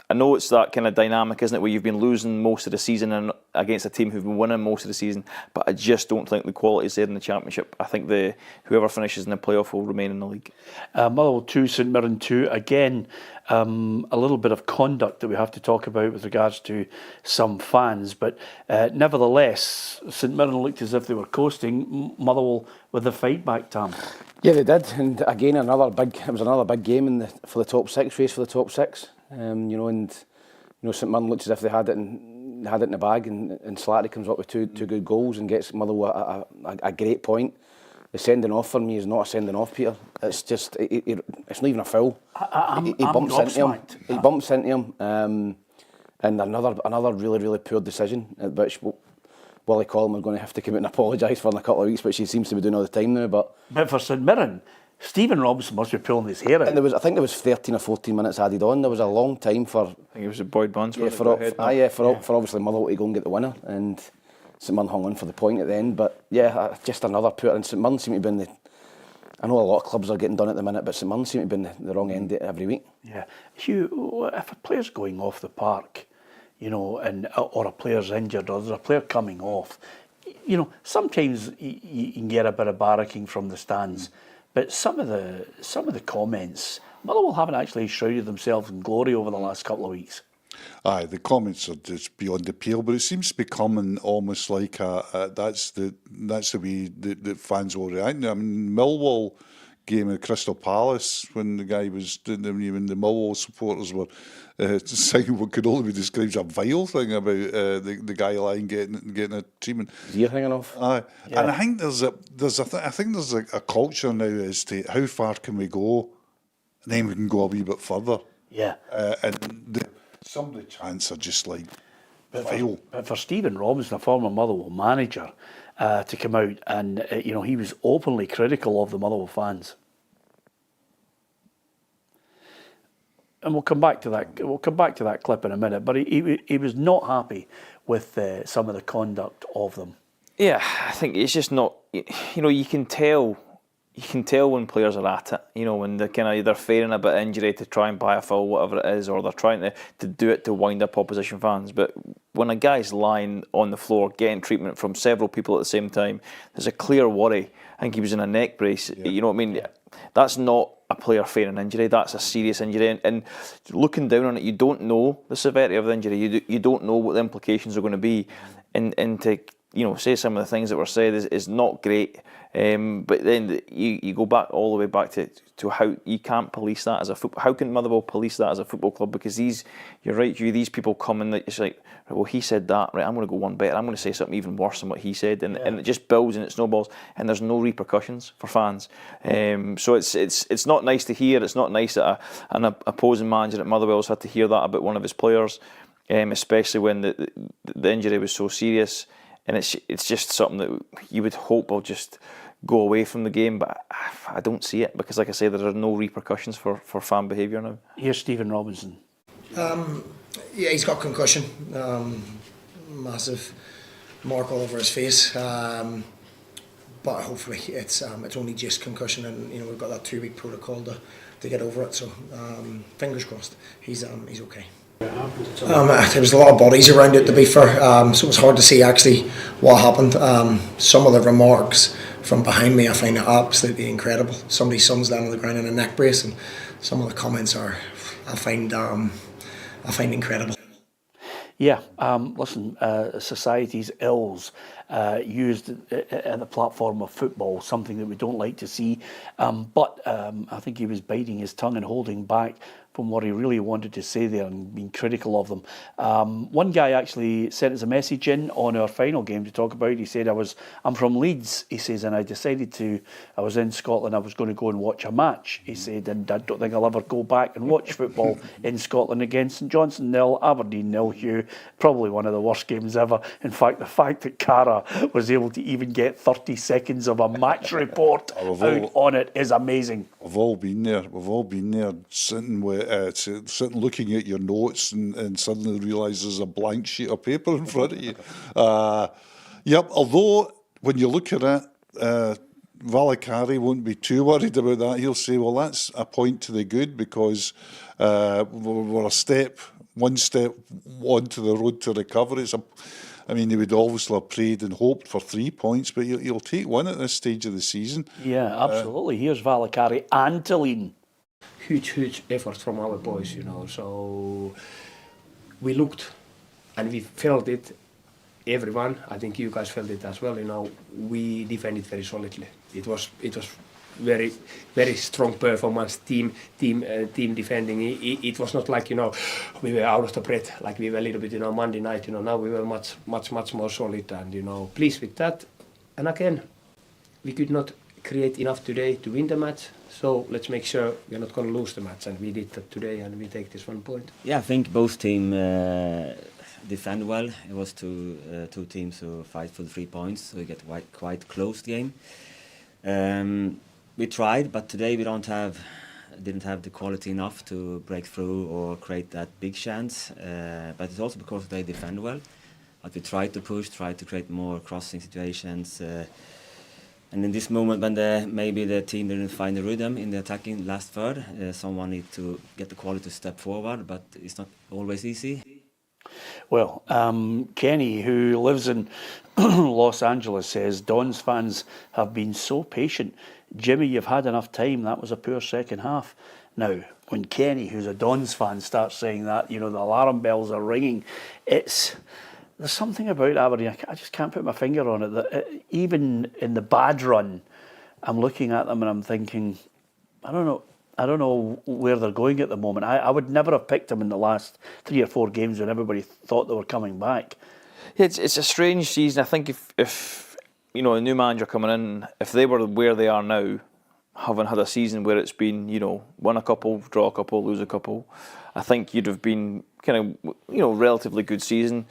I know it's that kind of dynamic, isn't it, where you've been losing most of the season and against a team who've been winning most of the season, but I just don't think the quality is there in the Championship. I think whoever finishes in the playoff will remain in the league. Motherwell 2, St Mirren 2. Again, a little bit of conduct that we have to talk about with regards to some fans, but nevertheless, St Mirren looked as if they were coasting. Motherwell with the fight back, Tam. Yeah, they did, and again it was another big game for the top six, race for the top six. St Mirren looked as if they had it in the bag, and Slattery comes up with two good goals and gets Motherwell a great point. The sending off for me is not a sending off, Peter. It's just it's not even a foul. He bumps into him. He bumps into him, and another really, really poor decision, which Willie Collum are going to have to come out and apologise for in a couple of weeks, which he seems to be doing all the time now. But for St Mirren, Stephen Robinson must be pulling his hair out. And I think there was 13 or 14 minutes added on. There was a long time for... I think it was a Boyd Barnes. For obviously Motherwell to go and get the winner, and St Mirren hung on for the point at the end. But yeah, just another poor... And St Mirren seem to be in the... I know a lot of clubs are getting done at the minute, but St Mirren seem to be in the wrong end every week. Yeah. Hugh, if a player's going off the park, or a player's injured, or there's a player coming off, sometimes you can get a bit of barracking from the stands. But some of the comments, Motherwell haven't actually shrouded themselves in glory over the last couple of weeks. Aye, the comments are just beyond the pale, but it seems to be becoming almost like that's the way the fans will react. I mean, Millwall game at Crystal Palace when the guy was when the Millwall supporters were saying what could only be described as a vile thing about the guy lying getting a treatment. Ear hanging off. Aye, yeah. And I think there's a culture now as to how far can we go, and then we can go a wee bit further. Yeah, some of the chants are just like vile. But for Stephen Robinson, a former Motherwell manager, to come out and he was openly critical of the Motherwell fans. And we'll come back to that. We'll come back to that clip in a minute. But he was not happy with some of the conduct of them. Yeah, I think it's just not. You can tell you can tell when players are at it, you know, when they're kind of either fearing a bit of injury to try and buy a foul, whatever it is, or they're trying to do it to wind up opposition fans. But when a guy's lying on the floor getting treatment from several people at the same time, there's a clear worry. I think he was in a neck brace. Yeah. You know what I mean? Yeah. That's not a player fearing injury. That's a serious injury. And looking down on it, you don't know the severity of the injury. You don't know what the implications are going to be. And to, you know, say some of the things that were said is not great. But then you go back all the way back to how you can't police that as a football. How can Motherwell police that as a football club? Because you're right, these people come in that it's like, well, he said that, right? I'm going to go one better. I'm going to say something even worse than what he said, and it just builds and it snowballs, and there's no repercussions for fans. So it's not nice to hear. It's not nice that an opposing manager at Motherwell's had to hear that about one of his players, especially when the injury was so serious. And it's just something that you would hope will just go away from the game, but I don't see it because, like I say, there are no repercussions for fan behaviour now. Here's Stephen Robinson. Yeah, he's got concussion, massive mark all over his face. But hopefully it's only just concussion, and you know we've got that 2-week protocol to get over it. So fingers crossed, he's okay. There was a lot of bodies around it, to be fair, so it was hard to see actually what happened. Some of the remarks from behind me I find absolutely incredible. Somebody's son's down on the ground in a neck brace, and some of the comments I find incredible. Yeah, listen, society's ills used in the platform of football, something that we don't like to see. But I think he was biting his tongue and holding back from what he really wanted to say there and being critical of them. One guy actually sent us a message in on our final game to talk about. He said, I'm from Leeds, he says, and I was in Scotland, I was going to go and watch a match, he said, and I don't think I'll ever go back and watch football in Scotland again. St Johnstone 0, Aberdeen 0, Hugh, probably one of the worst games ever. In fact, the fact that Cara was able to even get 30 seconds of a match report out on it is amazing. We've all been there. We've all been there, sitting looking at your notes and suddenly realise there's a blank sheet of paper in front of you. Yep, although when you look at it, Valakari won't be too worried about that. He'll say, well, that's a point to the good because we're one step onto the road to recovery. He would obviously have prayed and hoped for 3 points, but you'll take one at this stage of the season. Yeah, absolutely. Here's Valakari and Tallinn. Huge effort from our boys, you know. So we looked and we felt it. Everyone, I think you guys felt it as well. You know, we defended very solidly. It was very strong performance. Team defending. It was not like, you know, we were out of the breath like we were a little bit, you know, Monday night. You know, now we were much more solid and, you know, pleased with that. And again, we could not create enough today to win the match. So let's make sure we're not going to lose the match, and we did that today, and we take this 1 point. Yeah, I think both teams defend well. It was two teams who fight for the 3 points, so we get quite close game. We tried, but today we didn't have the quality enough to break through or create that big chance. But it's also because they defend well. But we tried to push, tried to create more crossing situations. And in this moment, when maybe the team didn't find the rhythm in the attacking last third, someone need to get the quality to step forward, but it's not always easy. Well, Kenny, who lives in Los Angeles, says Dons fans have been so patient. Jimmy, you've had enough time. That was a poor second half. Now, when Kenny, who's a Dons fan, starts saying that, you know, the alarm bells are ringing, there's something about Aberdeen, I just can't put my finger on it, that even in the bad run, I'm looking at them and I'm thinking, I don't know where they're going at the moment. I would never have picked them in the last 3 or 4 games when everybody thought they were coming back. It's a strange season. I think if you know, a new manager coming in, if they were where they are now, having had a season where it's been, you know, win a couple, draw a couple, lose a couple, I think you'd have been kind of, you know, relatively good season.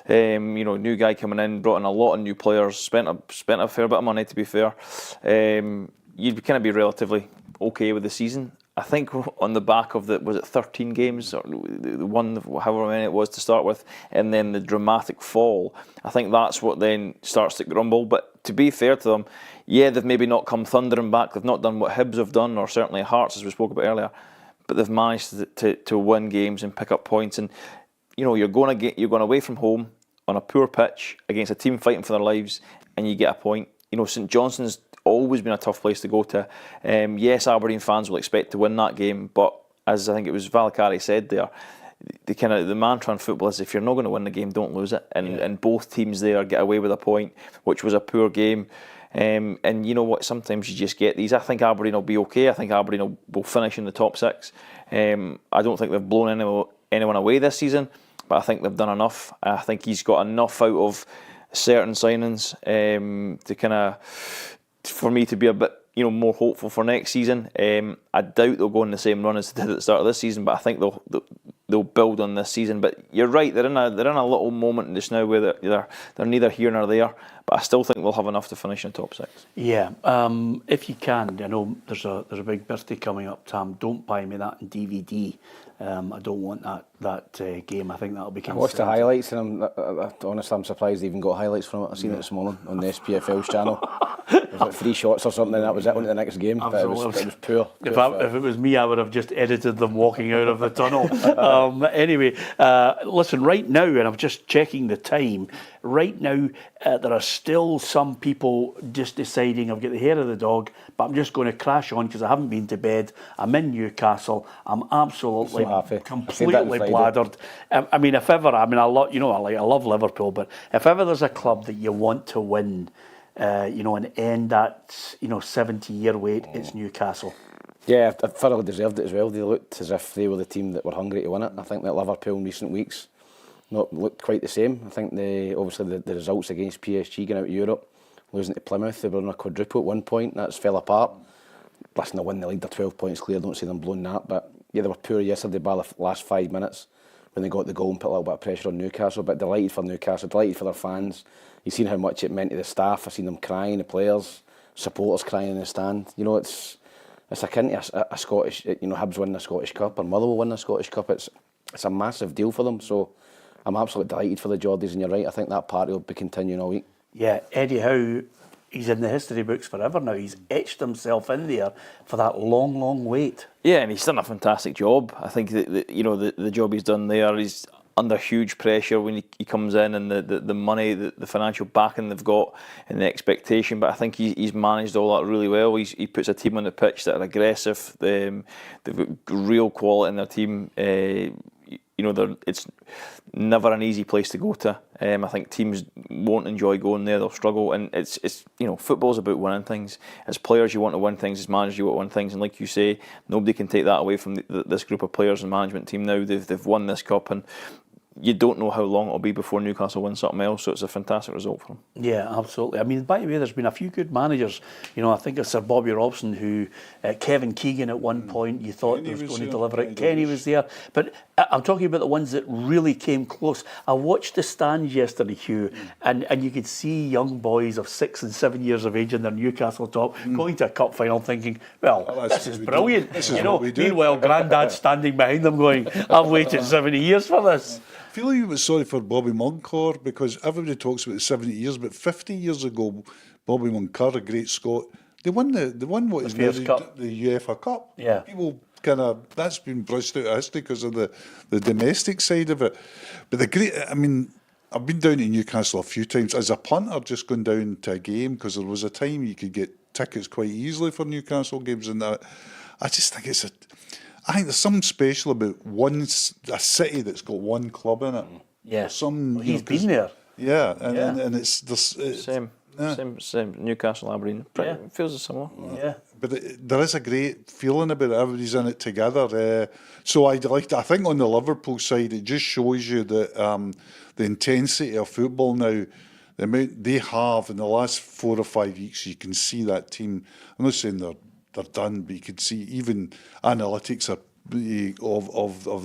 You know, new guy coming in, brought in a lot of new players, spent a fair bit of money, to be fair. You'd kind of be relatively okay with the season. I think on the back of was it 13 games, or the one, however many it was to start with, and then the dramatic fall, I think that's what then starts to grumble. But to be fair to them, yeah, they've maybe not come thundering back. They've not done what Hibs have done, or certainly Hearts, as we spoke about earlier. But they've managed to win games and pick up points. And you're going away from home on a poor pitch against a team fighting for their lives, and you get a point. St Johnstone's always been a tough place to go to. Yes, Aberdeen fans will expect to win that game, but as I think it was Valakari said there, the mantra in football is if you're not going to win the game, don't lose it. And both teams there get away with a point, which was a poor game. And you know what? Sometimes you just get these. I think Aberdeen will be okay. I think Aberdeen will finish in the top 6. I don't think they've blown anyone away this season, but I think they've done enough. I think he's got enough out of certain signings for me to be a bit more hopeful for next season. I doubt they'll go on the same run as they did at the start of this season, but I think they'll build on this season. But you're right, they're in a little moment just now where they're neither here nor there, but I still think they'll have enough to finish in the top 6. Yeah, if you can, I know there's a big birthday coming up, Tam. Don't buy me that in DVD. I don't want that game. I think that'll be. I watched the highlights, and honestly, I'm surprised they even got highlights from it. I've seen it this morning on the SPFL's channel. It was like 3 shots or something, and that was it. Went to the next game. But it was poor. If it was me, I would have just edited them walking out of the tunnel. Anyway, listen. Right now, and I'm just checking the time. Right now, there are still some people just deciding I've got the hair of the dog, but I'm just going to crash on because I haven't been to bed. I'm in Newcastle. I'm absolutely completely bladdered. I mean, if ever, I love Liverpool, but if ever there's a club that you want to win, and end that 70-year wait, it's Newcastle. Yeah, I thoroughly deserved it as well. They looked as if they were the team that were hungry to win it. I think that Liverpool in recent weeks not looked quite the same. I think obviously the results against PSG going out of Europe, losing to Plymouth, they were on a quadruple at one point. That's fell apart. Listen, they win the league, they're 12 points clear. I don't see them blowing that, but yeah, they were poor yesterday by the last 5 minutes when they got the goal and put a little bit of pressure on Newcastle. But delighted for Newcastle, delighted for their fans. You've seen how much it meant to the staff. I've seen them crying, the players, supporters crying in the stand. It's akin to a Scottish, Hibs winning the Scottish Cup or Motherwell winning the Scottish Cup. It's a massive deal for them. So I'm absolutely delighted for the Geordies, and you're right. I think that party will be continuing all week. Yeah, Eddie Howe, he's in the history books forever now. He's etched himself in there for that long, long wait. Yeah, and he's done a fantastic job. I think that the job he's done there, he's under huge pressure when he comes in, and the money, the financial backing they've got, and the expectation. But I think he's managed all that really well. He puts a team on the pitch that are aggressive. They've got real quality in their team. It's never an easy place to go to. I think teams won't enjoy going there; they'll struggle. And it's football's about winning things. As players, you want to win things. As managers, you want to win things. And like you say, nobody can take that away from this group of players and management team. Now they've won this cup, and you don't know how long it'll be before Newcastle win something else, so it's a fantastic result for them. Yeah, absolutely. I mean, by the way, there's been a few good managers. I think it's Sir Bobby Robson who, Kevin Keegan at one point, you thought he was going to deliver it. Kenny was there. But I'm talking about the ones that really came close. I watched the stands yesterday, Hugh, and you could see young boys of 6 and 7 years of age in their Newcastle top going to a cup final thinking, this is brilliant. Meanwhile, Grandad's standing behind them going, I've waited 70 years for this. I feel like you were sorry for Bobby Moncur because everybody talks about the 70 years, but 50 years ago, Bobby Moncur, a great Scot, they won what is now the UEFA Cup. Yeah. People that's been brushed out of history because of the domestic side of it. But I've been down to Newcastle a few times as a punter, just going down to a game because there was a time you could get tickets quite easily for Newcastle games, and that. I just think I think there's something special about a city that's got one club in it. Yeah, he's been there. Yeah, and it's same. Newcastle, Aberdeen. It feels similar. Yeah, but there is a great feeling about it. Everybody's in it together. So I think on the Liverpool side, it just shows you that the intensity of football now. The amount they have in the last 4 or 5 weeks, you can see that team. I'm not saying they're done, but you could see even analytics of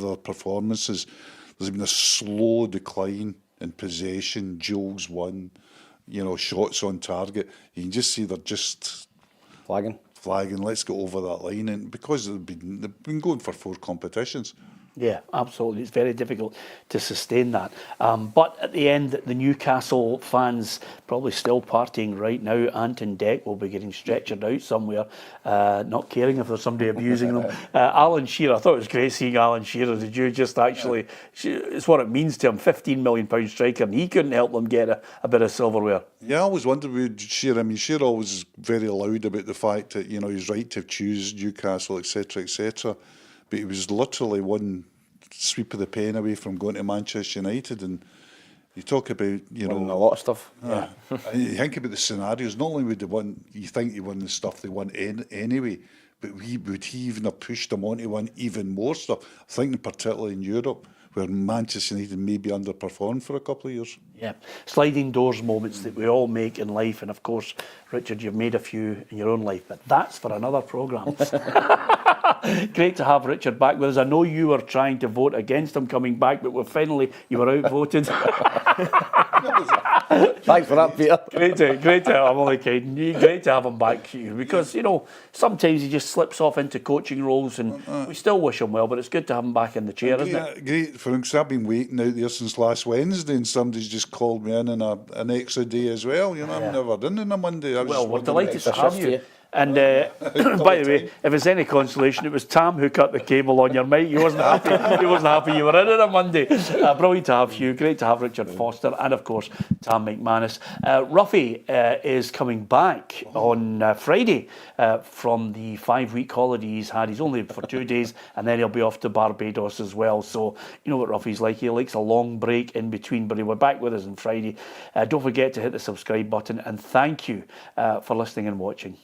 their performances. There's been a slow decline in possession, duels won, shots on target. You can just see they're just flagging. flag and let's go over that line. And because they've been going for 4 competitions. Yeah, absolutely. It's very difficult to sustain that. But at the end, the Newcastle fans probably still partying right now. Anton Deck will be getting stretchered out somewhere, not caring if there's somebody abusing them. Alan Shearer, I thought it was great seeing Alan Shearer. Did you just actually, it's what it means to him, £15 million striker, and he couldn't help them get a bit of silverware. Yeah, I always wondered with Shearer. I mean, Shearer was very loud about the fact that, he's right to choose Newcastle, etc., etc. But he was literally one sweep of the pen away from going to Manchester United. And you talk about, Winning a lot of stuff. Yeah. You think about the scenarios. Not only would they won, you think he won the stuff they won anyway, but would he even have pushed them on to win even more stuff? I think particularly in Europe, where Manchester United maybe underperformed for a couple of years. Yeah, sliding doors moments that we all make in life. And of course, Richard, you've made a few in your own life, but that's for another programme. Great to have Richard back with us. I know you were trying to vote against him coming back, but you were outvoted. Thanks for that, Peter. Great to I'm only kidding. Great to have him back, because sometimes he just slips off into coaching roles, and we still wish him well. But it's good to have him back in the chair, isn't it? Great, for instance, I've been waiting out there since last Wednesday, and somebody's just called me in an extra day as well. I've never done it on a Monday. Well, we're delighted to have you. And by the way, if it's any consolation, it was Tam who cut the cable on your mic. He wasn't happy. He wasn't happy you were in it on Monday. Brilliant to have you. Great to have Richard Foster and, of course, Tam McManus. Ruffy is coming back on Friday from the 5-week holiday he's had. He's only for 2 days, and then he'll be off to Barbados as well. So you know what Ruffy's like. He likes a long break in between, but he'll be back with us on Friday. Don't forget to hit the subscribe button, and thank you for listening and watching.